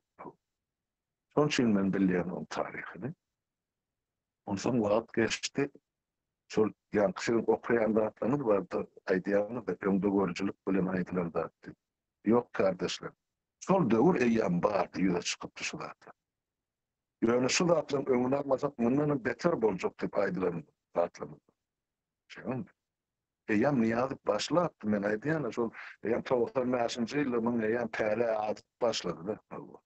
Speaker 7: Son için ben biliyorum onun tarihini. Ondan sonra vakit geçti. Yani kişinin okuyan dağıtlarımız vardı, aydiyanı da önde görücülük bilen aydılar dağıttı. Yok kardeşler. Sol dövür eyyam bağırdı, yüze çıkıp düşülerdi. Yani şu dağıtların önüne almasak, bundan beter bolacak tip aydıların dağıtlarımız. Şey oldu. Eyyam niyazıp başlattı, ben aydiyanı, eyyam 95. yılımın eyyam pele adıp başladı.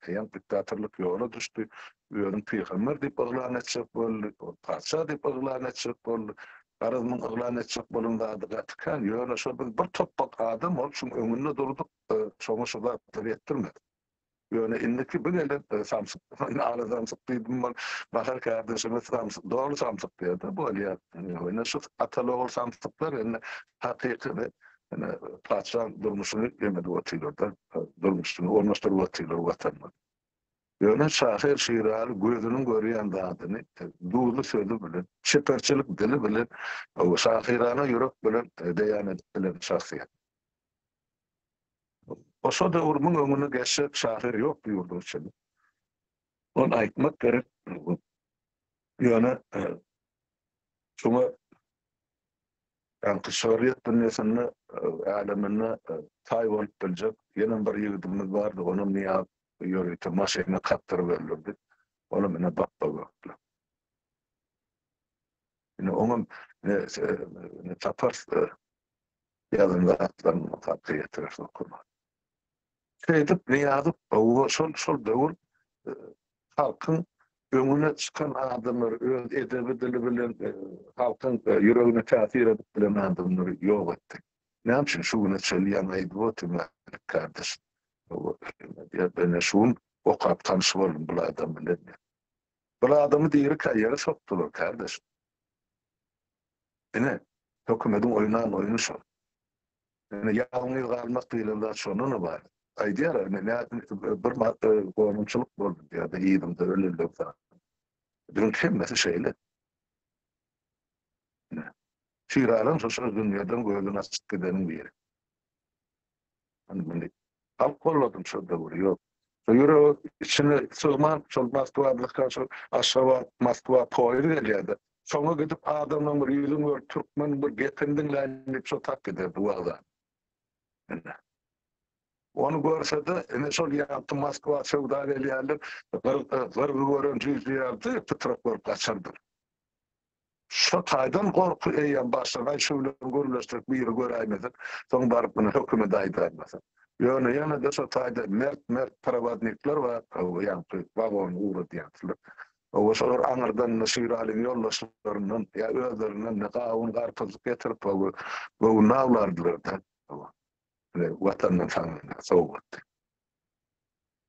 Speaker 7: Eyyam diktatörlük yola düştü. Ürün peygamber deyip ıglan etçek boldu, parça deyip ıglan etçek boldu. Arızmın ıglan etçek bolunda adı katıkan, yani şu bir toppak adam ol, şun önünde durduk, şunu şu dağıtları ettirmedi. Yani indiki bir ele Samsung, ağrı Samsung dedim ben, bakar kardeşime Samsung, doğru Samsung diye de böyle ya. Yani şu atalı Samsunglar, yani hakiki ve parça durmuşunu yemedi vatıylardan, durmuşunu olmuştur vatıylar vatanlar. Yani şahir şiirali gözünün görüyen dağıdını, doğulu sözü bilen, şeperçilik dili bilen, şahirana yürek bilen, deyan bilen şahsiyet. Oşo da urmun öňüne geçse şahir yok diýurdy içinde. Onu aýtmak gerek. Ýöne şuňa ýa-ni Şöhret dünýäsinde aleminde taý bolup biljek ýene bir ýigitimiz bardy, onuň niýat ýöreýte maşyna kaptyryp berlerdi. Onu mene bappa gördüler. Ine oňam ne tapars ýazynda atlaryny tapy ýetirir okuma. Şeýdip niýadyp şol döwür halkyň öňüne çykan adamlar öz edebi dili bilen halkyň ýüregine täsir edip bilen adamlar ýok etdi. Näme üçin şu güne çelýän aýdyp kardeş. Ben şuň okap tanışyp boldum bu adam bilen. Bu adamı diýeri kaýera sokdular kardeş. Ine hökümetiň oýunan oýuny şol. Ine ýalňyz galmak diýilende şonun bar. Aýdýar, bir madde gorunçylyk boldy ýa-da ýyldymda öleldi. Dün hemmesi şeýle. Şiralan şo dünýäden gözüni açyp gideniň biri. Hani halk bolladym şol da ýok. Ýüreg içine sığman, şol Moskwa aşağı Moskwa poýry gelýärdi. Soňa gidip adamlaryň bir ýüzüň gör türkmen bir gependiňlerini şo tak giderdi bu adam. Onu görsede, şol ýapdy Moskwa şowda gelýärler, bir gören ýüzýärdi, tutrak bolup gaçardy. Şo taýdan gorky eýen başlagy şowlar görüleşdirip biri göräýmedi. Soň baryp bunu hökümet aýdýarmasyn. Ýöne de şo taýda mert prawadnikler we ýa-ni wagon uğradyýarlar. O şolar aňyrdan Şiralyň ýoldaşlaryndan ýa özlerinden gawun garpyzyk getirip bu nawlardylar da. Vatandan tanrına soğuktu.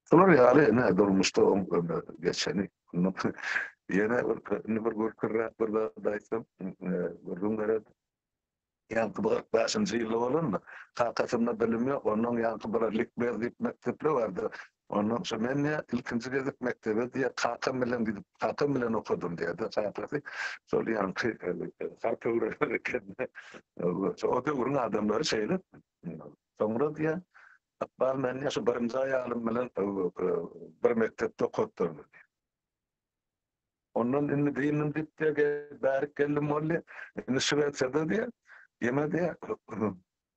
Speaker 7: Sonra ýaly durmuşda geçeni. Yine bir görkürrät bir da aýtsam, gördüňler ýa-ni bir 5-nji ýyl bolandy. Kakasymda bilim ýok, onuň ýa-ni bir likber mekteple bardy. Ondan sonra men ilkinji gezip mektebe diýe kakam bilen okudum diýdi. Kakasy şol ýa-ni harpa öwrenken. O da urun adamlary şeýle. Soňra diýe Akbar men ýaşy birinji aýalym bilen bir mektepde okutdum. Ondan indi diýinim diýip bärik geldim bolly. Indi Şwetsiyada diýe ýeme diýe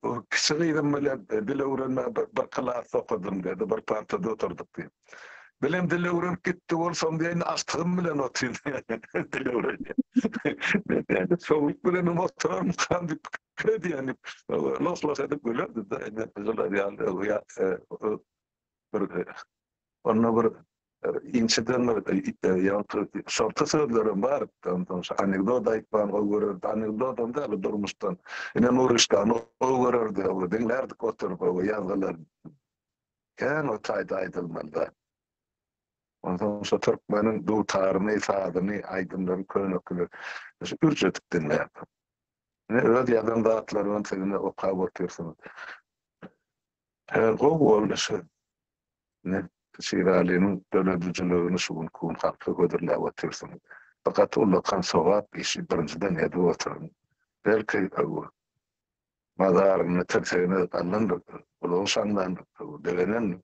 Speaker 7: o kişilerim bilen dil öwrenme bir klas okudum diýdi. Bir partada oturduk diýe. Bilen dil öwrenip gitdi bolsam diýen astygym bilen otyrdy. Dil öwrenýär. Ben soňuk bilen oturam kandy diýeni. Los edip gülerdi da. Bizler ýaly onu bir inciden ýa-ni şorta sözlerim bar. Ondan sonra anekdot aýtpan o görürdi. Anekdotam da durmuşdan. Ine Nurişkan o görürdi. Dinlerdik oturup ýazgylar. Kän o taýda aýdylmaly. Ondan sonra Türkmeniň dutaryny, sadyny, aýdymlary könükler. Ürjetip dinlerdi. Öz ýazan zatlaryň segine okap oturýarsyň. O bolýar. Ne Şiralyň döwletçiligini şuň kun hakly gödürläp oturýarsyň. Fakat ulakan sowap işi birinciden edip oturýar. Belki mazaryny terseýine alındy. Ulu şandan delenen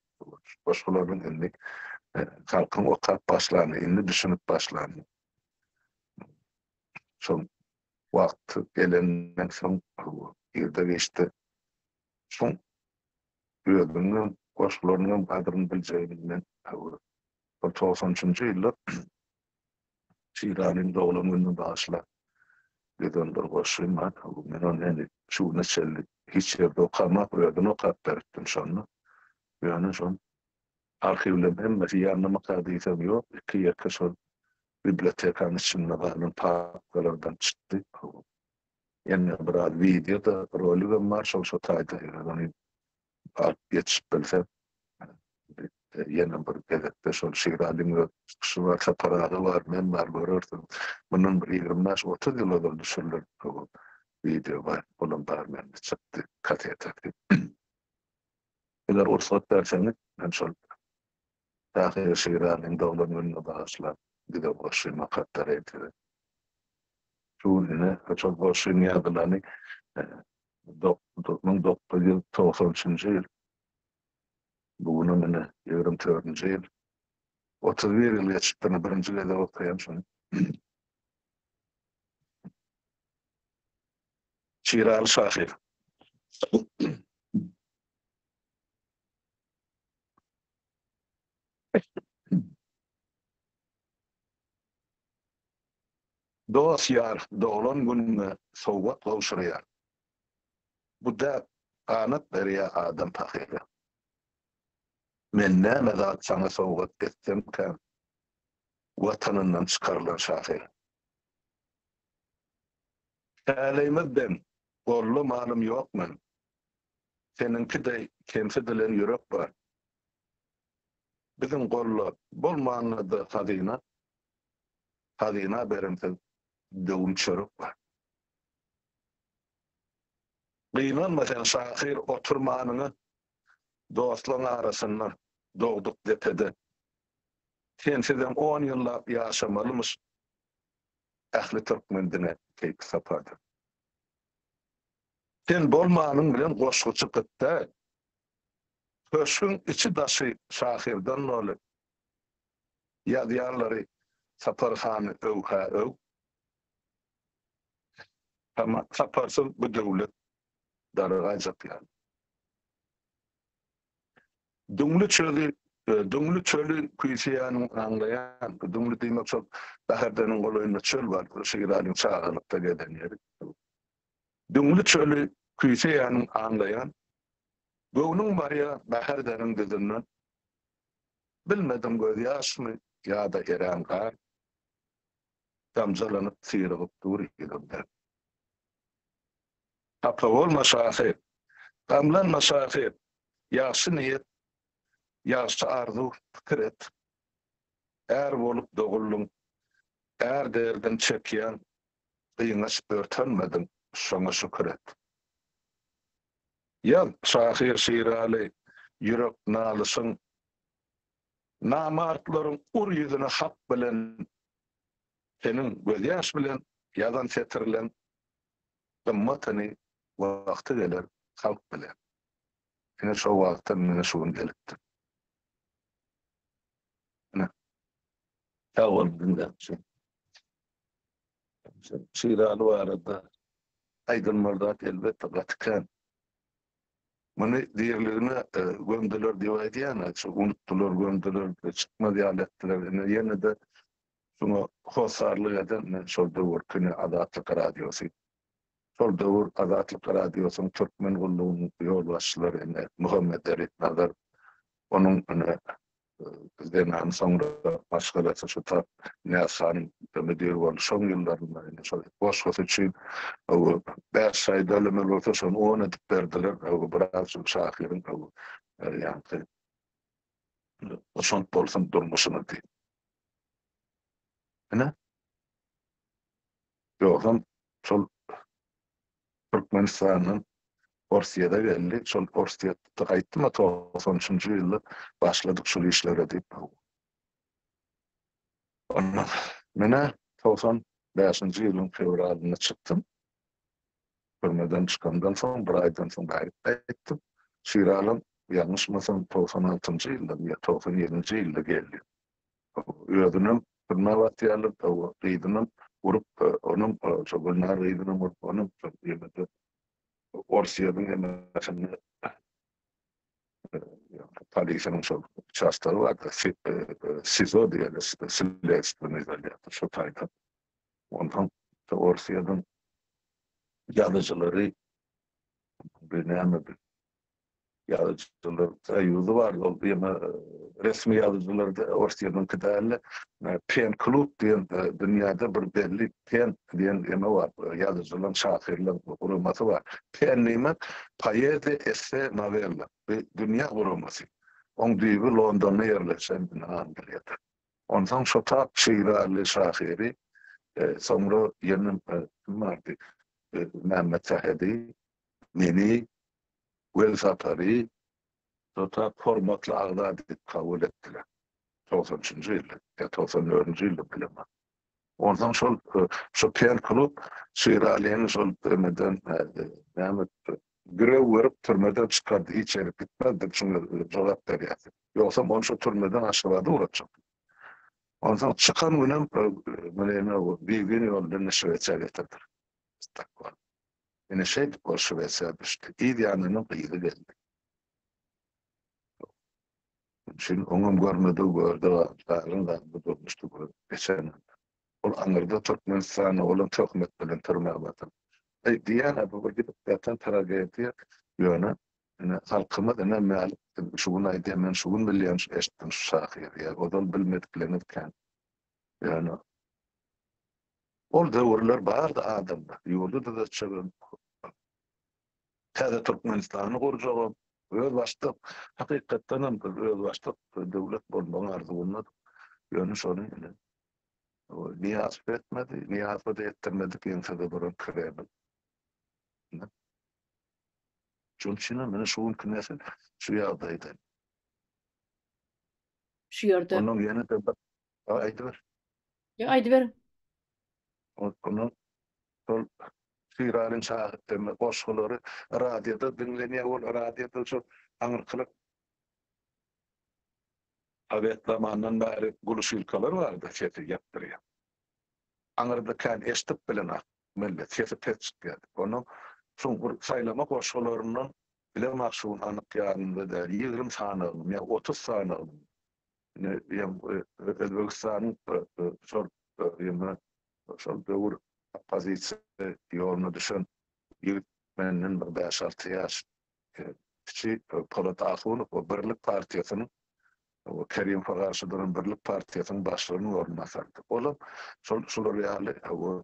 Speaker 7: başgalaryň indi halkyň okap başlany, indi düşünüp başlany. Şol wagt gelenden soň ýerde geçdi. Şoň ýördüňem başgalaryň badryny biljeginden 90-njy ýyllar Şiralyň dowlatyny başlap gidenler başyma, men onu şu neçeli hiç ýerde okamak ýa-da okap berdim şonu. Ýani şon arhivlerim hemmesi ýanyma kadysam ýok, iki ýerke şol bibliotekaň içinde baryn papkalardan çykdy. Ýani bir videoda rolüm bar, şol taýda ýani geçip bilsem ýene bir gazetde şol Şiralyň şuwar saparady bar, men bar görürdüm. Bunun bir 25-30 ýyl boldy şollar video bar, bolan bar men çykdy kaseta. Eger ursat berseňiz, men şol dahy Şiralyň dowlatyny başlap gide başyma katlar etdi. Şuňa çok başyny ýadylany 1993-njy ýyl Bugün mene 24-nji ýyl. 31 ýyl geçipdi, birinji gede okuýan şonu. Şiraly şahyr. Dost ýar, doglan gününe sowgat gowşurýar. Bu da anat berýär adam pahyra. Men näme zat sana sowgat etsem kan, watanyndan çykarylan şahyr. Äleýmezden golly malym ýokman. Seninkide kemse dilen ýürek bar. Bizim golly bolmanyny hazina beremsiz döwüm çörek bar. Gynanmasan şahyr oturmanyny dostlaryň arasyndan dogduk depede. Sen sizden 10 ýyllap ýaşamalymyş. Ähli Türkmendine keýp sapady. Sen bolmanyň bilen goşgy çykypda köşküň içi daşy şahyrdan boly. Ýadyarlary Saparhany öw. Ama saparsın bu döwlet daragajak ýa. Dunglu çölü kuysiyanın anlayan, dunglu diýmek çok Bahardanyň golaýynda çöl bar, şeýralyň çağırlykda gelen ýeri. Dunglu çölü kuysiyanın anlayan, göwnüň barya Bahardanyň dizinden bilmedim göz ýaşmy ýa-da eran gar, damjalanyp syrygyp durýar. Hapa bolmaşahy, gamlanmaşahy, ýaşy niýet, ýaşy arzu pikir et. Är bolup dogullum, är derden çekýän, gyňaş örtönmedin, şoňa şükür et. Ýa şahyr şiraly, ýürek nalysyň, namartlaryň ur ýüzüne hak bilen, senin göz ýaş bilen ýazan setirilen gymmatyny wagty geler, halk bilen. Ene şo wagtdan mene şuň gelipdi. Tawal bilen. Şiraly barada Aydın Mırdat elbette gatkan. Bunu diğerlerine gömdüler diýip aýdýan, unutdular, gömdüler, çıkmadı ýaletdiler. Ýene de şunu hosarlyk eden şol döwür Küni Azatlyk Radiosy. Şol döwür Azatlyk Radiosynyň türkmen gullugynyň ýolbaşçylary Muhammed Erit Nazar, onuň bizden soňra başgalarsa şu tap näsany müdir bolup şoň ýyllarynda şol boşgasy üçin o 5 aý dölemi bolsa şonu onu edip berdiler. O biraz şahyryň ýa-da şont bolsun durmuşyny diýip. Ne? Ýogam şol Türkmenistanyň Orsiýada geldi. Şol Orsiýada gaýtdyma 90-njy ýylda başladyk şol işlere diýip. Ondan mene 95-nji ýylyň fevralyna çykdym. Görmeden çykandan soň bir aýdan soň gaýtdym. Şiralyň ýalňyşmasam 96-njy ýylda ýa 97-nji ýylda geldi. Özünem turma wagtyaly gyýdynym urup onuň çogulnar gyýdynym urup onuň ýerde Orsiýadyň hemesini Paris'in şol çastary var da Sizo diýerler, Silvestrini izolýatdy şo taýda. Ondan da Orsiýadyň ýazyjylary benäme ýazyjylar ýüzü bar, ol diýme resmi ýazyjylar da Orsiýadyň kidaly Pen Klub diýen dünýäde bir belli Pen diýen eme bar, ýazyjylaryň şahyrlyk gurumasy bar. Pen näme? Poezi, esse, novella. Dünýä gurumasy. Oň düýbi Londonda ýerleşen Angliýada. Ondan şo tap şeýraly şahyry soňra ýene mardy. Mehmet Sahedi, meni Welsatary, şo formatly agzat edip kabul etdiler. 90-njy ýylda, 94-nji ýylda bilemem. Ondan şo Pen Klub şeýralyň şol demeden Mehmet görev verip türmeden çıkardı, içeri gitmezdi, şunu cevap veriyordu. Yoksa onu şu türmeden aşağıda uğraşacak. Ondan sonra çıkan günem, bir gün yolda Şveç'e getirdi. Yine şey, o Şveç'e düştü. İdyanının kıyıdı geldi. Şimdi onun görmediği gördü, dağın da durmuştu bu geçen. Ol anırda Türkmenistan'ı olan töhmet bilen türmeye batın. Diýen bu gidip ýatan tragediýa ýöne halkyma da näme şugun aýdym men şugun bilýän eşitdim şu şahyr ýa odan bilmediklerini ýöne ol döwürler barda adamda ýurdu da çygyp täze Türkmenistany gurjagam öz başda hakykatdan hem öz başda döwlet bolmagy arzuwunda ýöne şonu niýat etmedi, niýat etdirmedik ýa-da bir kiremi. Çünkü mene şuun künesi şu ýagdaýda.
Speaker 1: Şu ýerde.
Speaker 7: Onun ýene de aýdy ber.
Speaker 1: Ya aýdy berin.
Speaker 7: Onun sol Şiralyň şahitdemi goşgulary radioda dinlenýär, ol radioda şu aňyrkylyk awet zamandan bäri guluşylkalar bardy, çeti ýapdyrýar. Aňyrda kan eşitip bilen millet çeti tetşik. Onu şungur saýlama goşgularynyň bile maksuun anyk ýanynda da 20 sanaly, ýa 30 sanaly. Özbekistanyň şol şol döwür opozisiýa ýoluna düşen ýigitmeniň 5-6 ýaş kiçi Polat Ahunow o Birlik Partiýasynyň o Kerim Fagaşydyň Birlik Partiýasynyň başlygyny ornasardy. Olam şolar ýaly o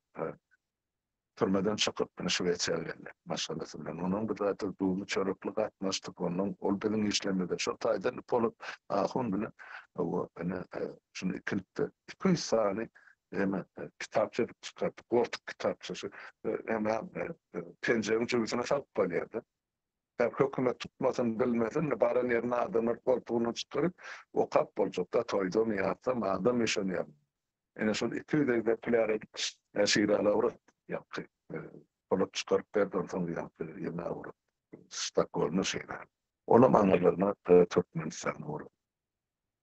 Speaker 7: türmeden çykyp Şweç'e geldi. Maşallah bilen onun bir da duygu çörüklük atmıştık onun ol bilen işlemede çok taýdan Polat Ahun bilen o şunu ikilikde 200 sany hem kitapçı çıkartıp ortak kitapçısı hem pencerenin çözüsüne salıp balıydı. Hükümet tutmasın bilmesin baran yerine adamlar koltuğunu çıkarıp o kap bolcuk da toydum yatsam adam işini yaptı. Yani şunu 200 de plare şiirala uğrat yaptı. Polat çıkarıp berden sonra yaptı. Yemeğe uğrat. Stockholm'u şeyler. Onun mangalarına Türkmenistan'a uğrat.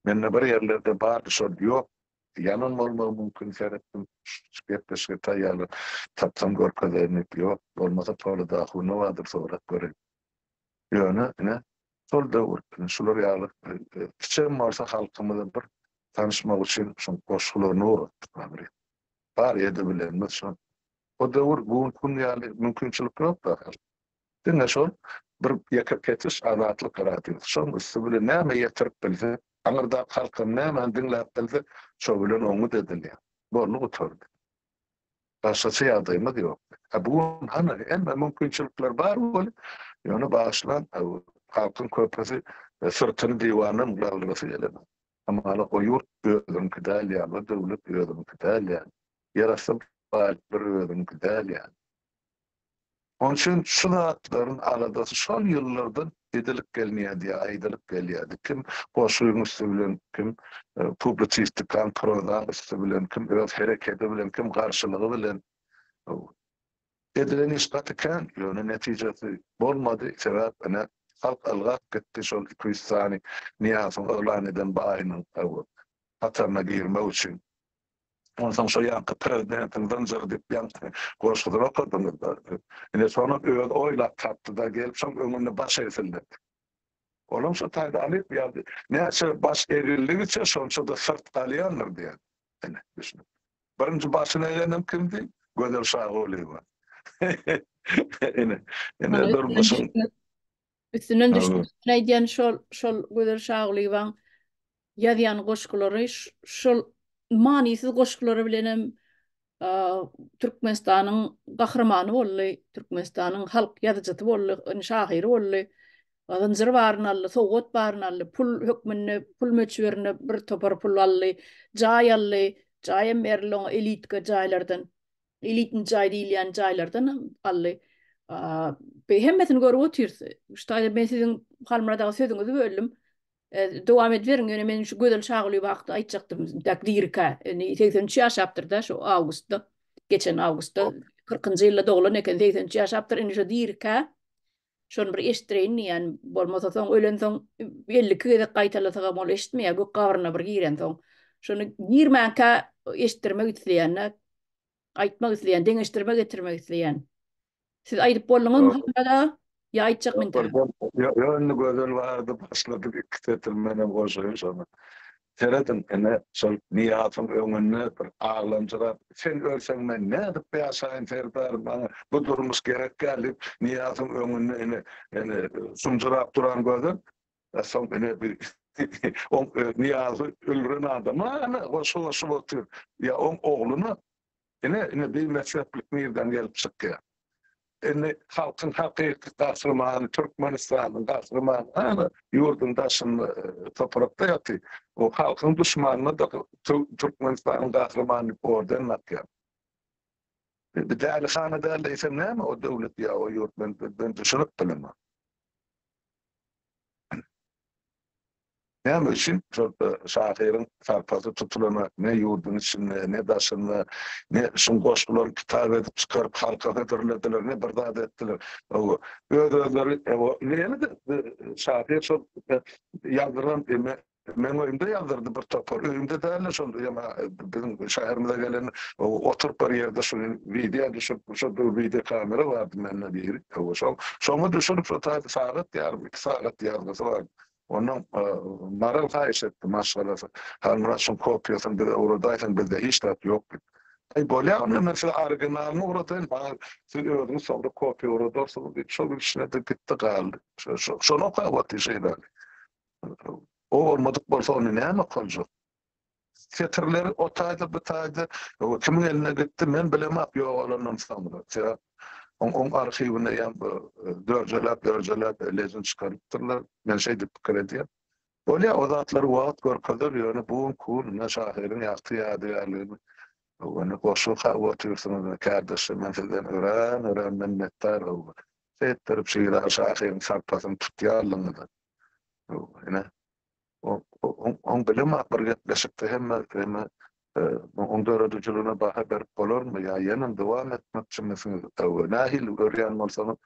Speaker 7: Menne bir yerlerde bağırdı şol yok. Yanın olmağı mümkün seyrettim. Şüphette tayyalı tapsam görkelerini yok. Olmasa Polat Ahun'u vardır sonra görelim. Yöne ne? Sol döwür. Şular ýaly kiçem bolsa halkymyza bir tanışmak üçin şu goşgularyny uğratdyk. Bar ýerde bilenmez şu. O döwür bu gün ýaly mümkinçilik ýok da. Diňe şol bir ýeke ketiş azatlyk garaty. Şoň üstü bilen näme ýetirip bilse, aňyrda halkym näme diňläp bilse, şo bilen oňu dedilýär. Bolu oturdy. Başgaça ýagdaýymyz ýok. Bu hana emme mümkinçilikler bar bolup ýöne başlan halkyň köpüsi sırtyny diwanyn galdyrysy gelendir. Ama o ýurt özüň kidalýar, döwlet özüň kidalýar. Yarasy bir özüň kidalýar. Onun için şu zatlaryň aradasy şol ýyllardan edilik gelmeýärdi, aýdylyk gelýärdi. Kim goşulyň üstü bilen, kim publisistik program üstü bilen, kim öz hereketi bilen, kim garşylygy bilen edilen ispat kan ýöne netijesi bolmady. Sebäp ene halk algat gitti şol 200 sany niýasyň öwlan eden baýynyň hatarına girmek üçin. Ondan soň şo ýanky prezidentiň jardip ýanky goşgular okudymyz. Ine sonra öýle oýlap tapdy da gelip şoň öňüne baş erildi. Olam şo taýda alyp ýaldy. Näçe baş erildi üçin şonça da sırt galýanlar diýen. Ene düşünün. Birinji başyna erenem kimdi? Gözel Şahoğlu. Ene durmuşum.
Speaker 1: Üstünden düştü. Näýdýän şol Gözel Şahoğlu ýazýan goşgulary şol manisiz goşgulary bilenem Türkmenistanyň gahrymany boldy, Türkmenistanyň halk ýazyjy boldy, şahyry boldy. Azanjyr baryn aldy, sowgat baryn aldy, pul hökmünde, pul möçberine bir topar pul aldy, jaý aldy, jaýam berliň elitke jaýlardan, elitin jaý diýilýän jaýlardan aldy. Hemmesini görüp oturdy. Ştaýda ben sizin halmyradagy sözüňizi böldüm. Dowam ederiň ýöne men şu Gözel Şahoğlu wagtda aýtjakdym. Takdirka 80 ýaş yaptyrda şu awgustda, geçen awgustda 40-njy ýylda doglan eken 80 ýaş yaptyr indi şu dirka Şonu bir eşitdireýin ýani bolmasa soň ölen soň 50 kere gaýtalasagam ol eşitmeýär, gök gabaryna bir giren soň. Şonu girmänkä eşitdirmek isleýänler, aýtmak isleýän, deňeşdirmek getirmek isleýän. Siz aýdyp bolduňyz hada ýa aýtjak mende.
Speaker 7: Önüne gözel vardı başladık iki tetilmenem goşuyor sonra. Teredim ene sol niyatım öňünde bir ağlamjyra sen ölseň men ne edip ýaşaýyn Ferdar bana bu durmuş gerek gelip niyatım öňünde ene sumjurap duran gördüm. Son ene bir on niyazı öldüren adama ana goşu otur. Ya on oğluna ene bir mezheplik nereden gelip çykýar. Halkın hakiki gasrımanı, Türkmenistan'ın gasrımanı, yurdun taşını toprakta yatı. O halkın düşmanını da Türkmenistan'ın gasrımanı oradan nakya. Bir değerli khana değerli isem ne mi o devlet ya o yurt ben düşünüp bilmem. Ne için şahirin sarpazı tutulamak, ne yurdun içinde, ne daşında, ne şun koşkular kitap edip çıkarıp halka getirlediler, ne berdad ettiler. Ödevleri, neyini de şahir çok yazdıran, men oyumda yazdırdı bir topar. Oyumda da öyle şundu, bizim şahirimize gelen oturup bir yerde şunun video düşüp, şu video kamera vardı menle biri. Şonu düşünüp şu saat yarım, 2 saat yazması vardı. Onun maral haýyş etdi maşgalası. Halmraşyn kopýasyny bir uğradaýsyn bizde hiç dat yok. Bolýan mesela originalyny uğradaýyn, siz özüňiz sonra kopýa uğradarsyňyz, şol işine de gitdi galdy. Şonu gaýwaty şeyler. O olmadyk bolsa onu näme kıljak? Setirleri o taýda bu taýda, kimin eline gitdi men bilemap ýok olandan sonra. On arşivinde yan dörcelap lezin çıkarıptırlar. Ben şey dip krediye. Öyle o zatları vaat görkadır yani buğun kuğun ne şahirin yaptığı yadigarlığını. Onu koşu kavuatıyorsunuz kardeşim ben sizden öğren minnettar. Seyittirip şeyler şahirin sarpasını tutyarlığını da. Yani on bilim akbar geçikti hem onda öğreticiliğine baha berip olur mu? Ya yanın devam etmek için misiniz? Nahil öğreyen olsanız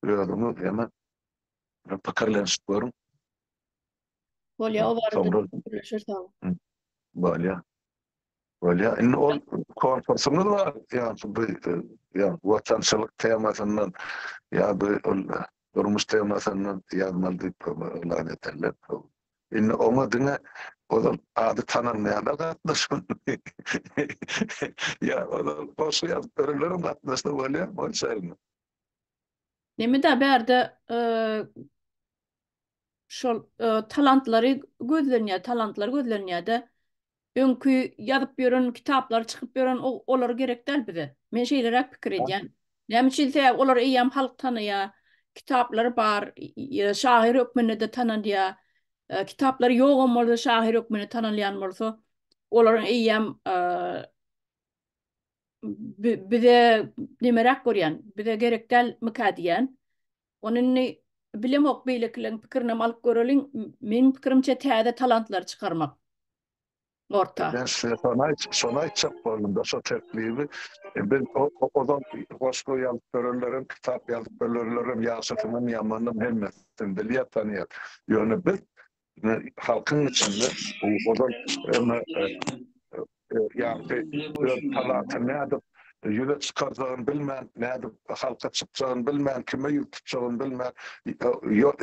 Speaker 7: öğrenimi hemen pakırlenşit görün.
Speaker 1: Bolýa o barada görüşürsen.
Speaker 7: Bolýa. İnne ol konferansyňyz var. Ya watançylyk temasynyň ya bu durmuş temasynyň ýazmaly diýip elan eterler. İnne ona diňe odan adı tanınmayanlar katlaşın. Ya odan boşu yazıplarıların katlaştı böyle bolşarını.
Speaker 1: Nemi de berde şol talantları gözlenýär de öňkü ýazyp ýören kitaplar çykyp ýören olar gerek däl bize. Men şeýlerek pikir edýän. Näme üçin olar eýam halk tanıýar, kitaplar bar, şair ökmeni de tanınýar. Kitapları ýok bolsa şair ökmeni tanylýan bolsa olaryň eýam bize nimerek görýän, bize gerek däl mykadýan. Onuny bilemok beýleklerin pikirini alyp göreliň. Men pikirimçe täze talantlar çykarmak. Orta.
Speaker 7: Ben sona çok boldum da şu teklifi. Ben o zaman başka yazıplarların, kitap yazıplarların yazıtının yamanım hemmetin biliyat tanıyat. Yani biz halkın içinde o zaman yani talantı ne adı yüle çıkaracağını bilmem, ne adı halka çıkacağını bilmem, kime yutacağını bilmem, yok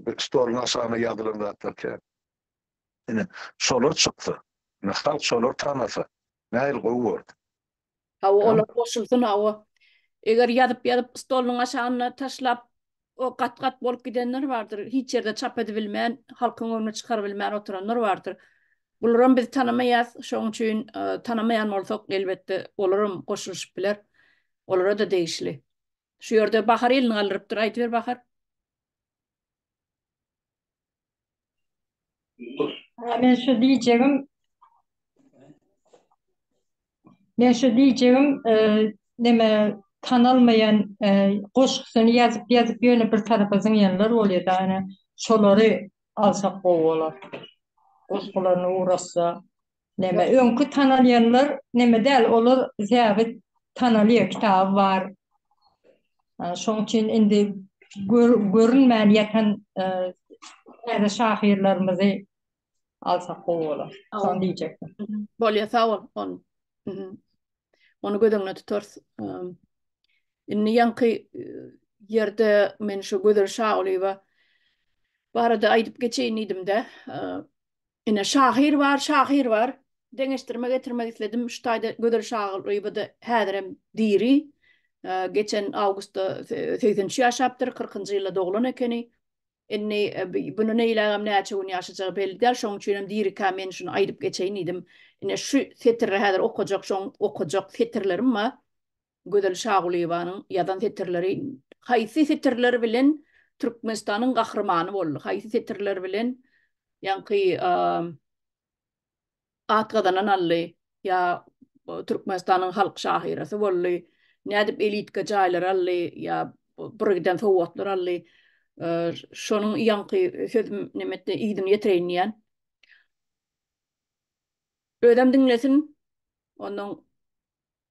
Speaker 7: bir storun aşağına yazılımda atarken. Yani solar çıktı. Halk solar tanısa. Näil goýurdy.
Speaker 1: Olar koşulsun hawa. Eger ýazyp stoluň aşagyna taşlap o gat bolup gidenler bardyr. Hiç ýerde çap edibilmän, halkyň öňüne çykaryp bilmän oturanlar bardyr. Bularym biz tanımaýas, şoň üçin tanımaýan bolsak elbetde olaram koşulşyp biler. Olara da değişli. Şu ýerde Bahar elini galyrypdyr. Aýdyber Bahar.
Speaker 3: Ben şu diyeceğim neme tanalmayan goşgysyny yazıp ýöne bir tarapasyň ýanlar bolýar da yani şolary alsak bolar. Goşgularyny uğraşsa neme öňkü tanalýanlar neme däl olar zäbit tanalýar kitap var. Şoň üçin indi görünmeyen yeten şahirlerimizi alsak olur. Son diyecektim.
Speaker 1: Bolya sağ ol. Onu gödüňne tutars. Inni yankı yerde men şu gödür şaýlyba barada aýdyp geçeýin idim de. Ine şahir var. Deňeşdirme getirmek isledim. Şu taýda gödür şaýlyba da häzirem diri. Geçen awgustda 80 ýaşapdyr, 40-njy ýylda doglan ekeni. Inni bunu neýlägem näçe gün ýaşajagy belli däl, şoň üçin diri ka men şunu aýdyp geçeýin idim. Ine şu setirre häzir okajak, şoň okajak setirlerim ma gödül şaýlybanyň ýadan setirleri, haýsy setirleri bilen Türkmenistanyň gahrymany boldy. Haýsy setirleri bilen ýanky atgadan ally ýa Türkmenistanyň halk şahirasy boldy. Nädip elitka jaýlar ally ýa birden sowatlar ally. Şonuň ýanky sözüm nemette iýdim ýetireýän. Ödem dinlesin, onuň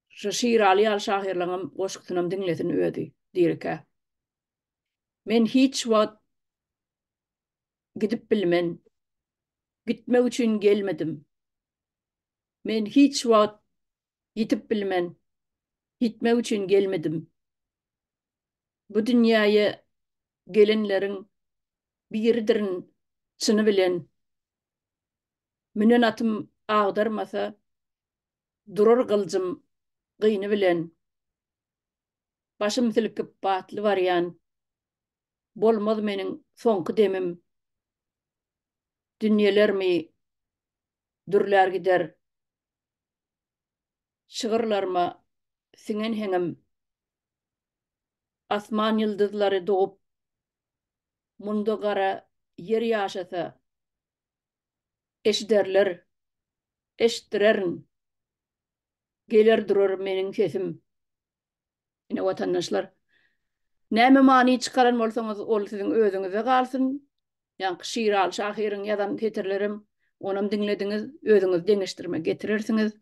Speaker 1: şu şiirali al şahirlaňym goşgusynam dinlesin ödi direke. Men hiç wagt gidip bilmen. Gitmek üçin gelmedim. Men hiç wagt gitip bilmen. Gitmek üçin gelmedim. Bu dünýäye gelenleriň biridirin çyny bilen. Münen atym agdarmasa durar gıljım gyny bilen. Başym silkip batly barýan. Bolmaz meniň soňky demim. Dünýelermi dürler gider. Şygyrlarma siňen heňem. Asman ýyldyzlary dogup munda gara yer ýaşasa eşderler, eşdirerin. Geler durur meniň sesim. Ine watandaşlar, näme many çykaran bolsaňyz ol siziň özüňize galsyn. Ýa-ni şiiral şahyryň ýadan tetirlerim, onam dinlediňiz, özüňiz deňeşdirme getirersiňiz.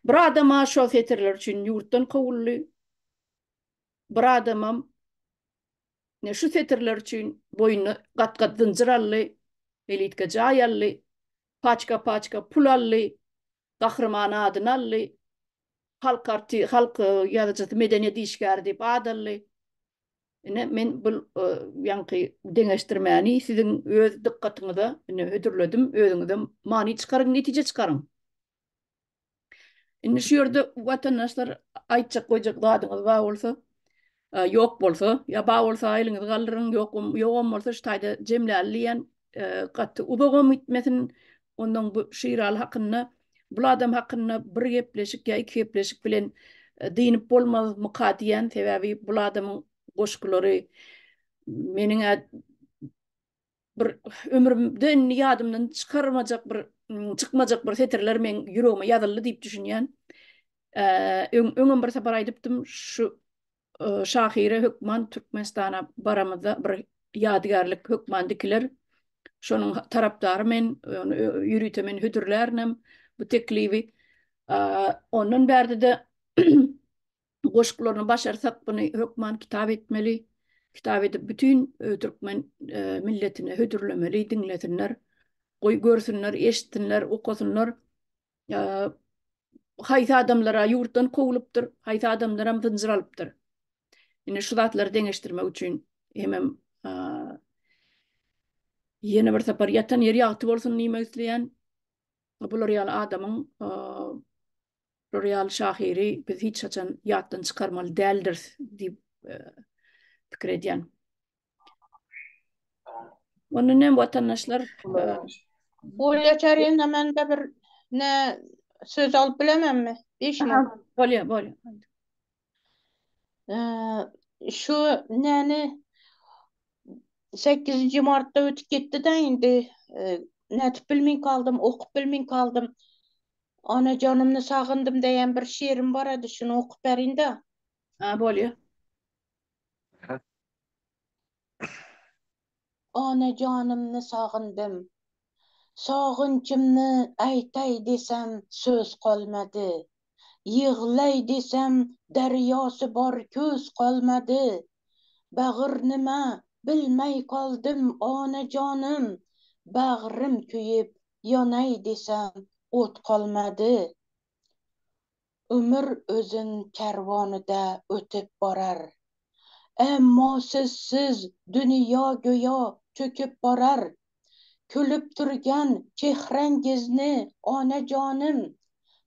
Speaker 1: Bir adama şo tetirler üçin ýurtdan kowully. Bir adamam ne şu tetirler üçin boynu gat-gat zynjyr ally, elitka jaý ally, paçka pul ally, gahrymana adyny ally. Halk ýa-da medeniýet işgär diýip adally. Ine men bu ýanky deňeşdirmäni siziň öz dikkatiňize ine hödürledim, özüňize many çykaryň, netije çykaryň. Ine şu ýerde watandaşlar aýtjak goýjak zadyňyz bar bolsa, ýok bolsa, ýa bar bolsa aýlyňyzy galdyryň, ýok bolsa şu taýda jemlälliýän gatty uzagam gitmesin. Ondan bu şiiral hakyna, bu adam hakyna bir gepleşik ýa iki gepleşik bilen diýinip bolmaz mukadiýän, sebäbi bu adamyň goşgulary meniň bir ömrümden ýadymdan çykmajak bir setirler men ýüregime ýazyldy diýip düşünýän. Öňem bir separ aýdypdym, şu şahire hökman Türkmenistana baramyzda bir ýadygarlyk hökmandykiler. Şonuň tarapdary men, onu ýürütemen hödürlärnem bu teklibi. Ondan bärde de goşgularyny başarsak bunu hökman kitap etmeli. Kitap edip bütün Türkmen milletine hödürlemeli, dinletinler, görsünler, eşitsinler, okusunlar. Haýsy adamlara ýurtdan kowulypdyr, haýsy adamlara zynjyr alypdyr. Ine şu zatlary deňeşdirmek üçin hemem ýene bir separ ýatan ýer ýagty bolsun diýmek isleýän bu real adamyň real şahiri biz hiç açan ýatdan çykarmaly däldir diýip pikir edýän. Onu nem watandaşlar
Speaker 6: Bolya çarynda men de bir ne söz alyp bilememmi? 5 minut.
Speaker 1: bolýa.
Speaker 6: Şu näni 8 Mart'ta ötüp gitti de indi netip bilmeň kaldym, okup bilmeň kaldym. Ana canımny sagındym diýen bir şeýrim bar edi, şunu okup berinde.
Speaker 1: Bolýa.
Speaker 6: Ana canımny sagındym. Sagınçymny aýtaý desem söz kalmady. Ýyglay desem derýasy bar köz kalmady. Bağır nima bilmey kaldım onajonim. Bağrım kuyup yanay desem ot kalmadı. Ömür özün kervanida ötüp borar. Ammo sizsiz dünya go'yo cho'kib borar. Kulib turgan chehrangizni onajonim.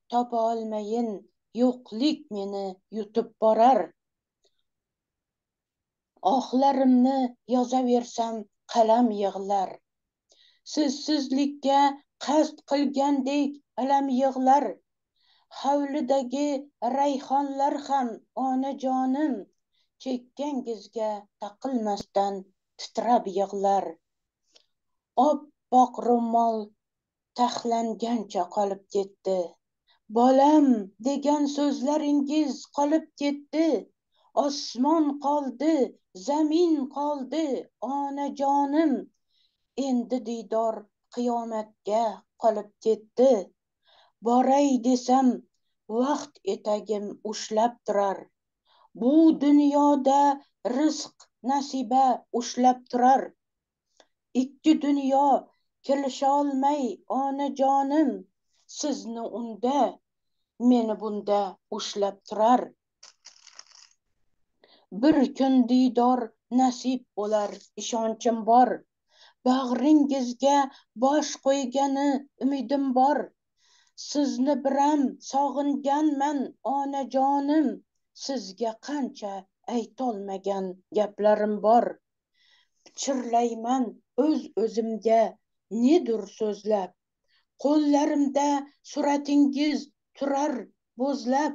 Speaker 6: Topa olmayin yo'qlik meni yutib borar. Ohlarimni yozaversam qalam yig'lar. Sizsizlikka qasd qilgandek alam yig'lar. Hovlidagi rayhonlar ham onajonim. Chekkangizga taqilmasdan titrab yig'lar. Oppoq ro'mol taxlangancha qolib ketdi. Bolam degan so'zlaringiz qolib ketdi. Osmon qoldi, zamin qoldi, onajonim. Endi diydor qiyomatga qolib ketdi. Boray desam, vaqt etagim ushlab turar. Bu dunyoda rizq nasiba ushlab turar. Ikki dunyo kelisholmay onajonim. Sizni unda, meni bunda ushlab turar. Bir kun diydor nasib bo'lar, ishonchim bor. Bag'ringizga bosh qo'ygani umidim bor. Sizni biram sog'inganman onajonim. Sizga qancha aytolmagan gaplarim bor. Pichirlayman o'zimga nedir so'zlab. Qo'llarimda suratingiz turar bo'zlab.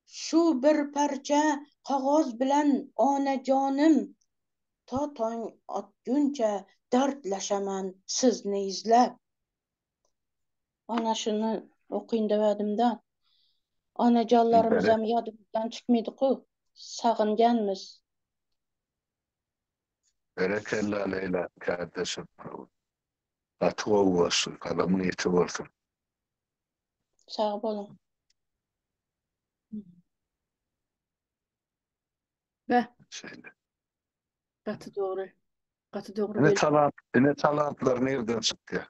Speaker 6: Shu bir parcha qog'oz bilan onajonim. To tong otguncha dardlashaman sizni izlab. Ana shuni o'qiyin devadimda. Onajonlarimiz ham yodimizdan chiqmaydi-ku. Sog'inganmiz.
Speaker 7: Berekella Leyla kardeşim. Atı olsun, adamın eti olsun.
Speaker 6: Sağ olun.
Speaker 1: Ve
Speaker 7: Şeyle.
Speaker 1: katı doğru. Katı doğru
Speaker 7: Ne talantlar nereden çıktı?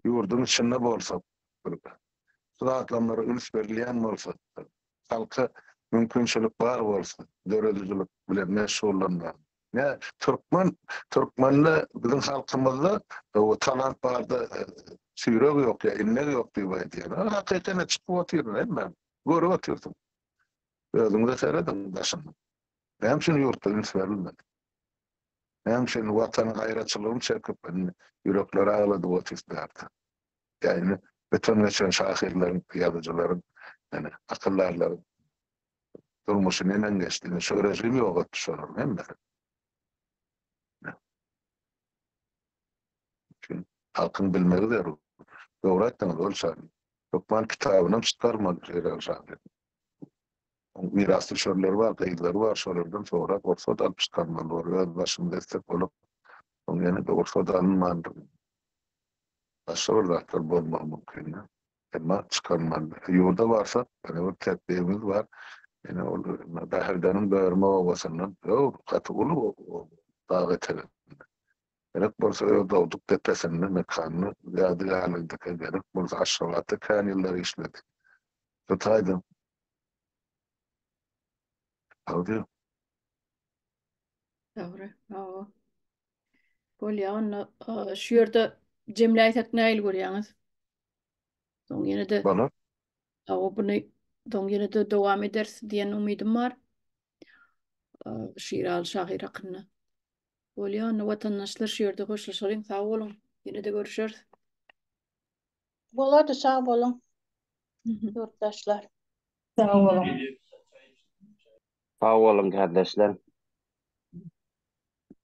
Speaker 7: Yurdun içinde bolsa, suatlamları ülüs berleyen bolsa, halka mümkünçülük var bolsa, döredücülük bile meşhurlanlar. Ne Türkmenle bizim halkımızda o talant vardı, süyrek yok ya, innek yok diye diyen. Hakikaten çıkıp oturuyor, ben görüp oturdum. Özümde seyredim başını. Hem şimdi yurtta ülüs verilmedi. Hem şimdi vatanın gayretçılığını çekip yürekleri ağladı o tizlerdi. Yani bütün geçen şahirlerin, yazıcıların, yani akıllarların durmuşu neden geçtiğini söyleyeceğim yok soruyorum hem de. Çünkü halkın bilmeli der. Doğru ettiniz olsa. Lokman kitabından çıkarmadı şeyler şahir. Miraslı soruları var, kayıtları var, sorulardan sonra ortada alıp çıkarmalı oluyor. Başını destek olup onun yerine de ortada alınmalı. Başka oradaktır bulma mümkün. Ama çıkarmalı. Yurda varsa, yani bir tedbirimiz var. Yani o Bahir'denin böğürme ovasından katı olup davet edin. Gerek bolsa doğduk tepesinin mekanını yadigarlıkta gerek bolsa aşağıda kan yılları işledi. Tutaydım. Aldı.
Speaker 1: Doğru. Aa. Bol ya onu şu yerde Cemile aytak nail görüyorsunuz. Son yine de
Speaker 7: Bana
Speaker 1: bunu son yine de devam edersin diyen umidim var. Şiir al şahir hakkında. Bol ya onu vatandaşlar şu yerde hoşlaşalım. Sağ olun. Yine de görüşürüz.
Speaker 6: Boladı sağ olun yurttaşlar.
Speaker 3: Sağ olun.
Speaker 4: Sağ olun kardeşler.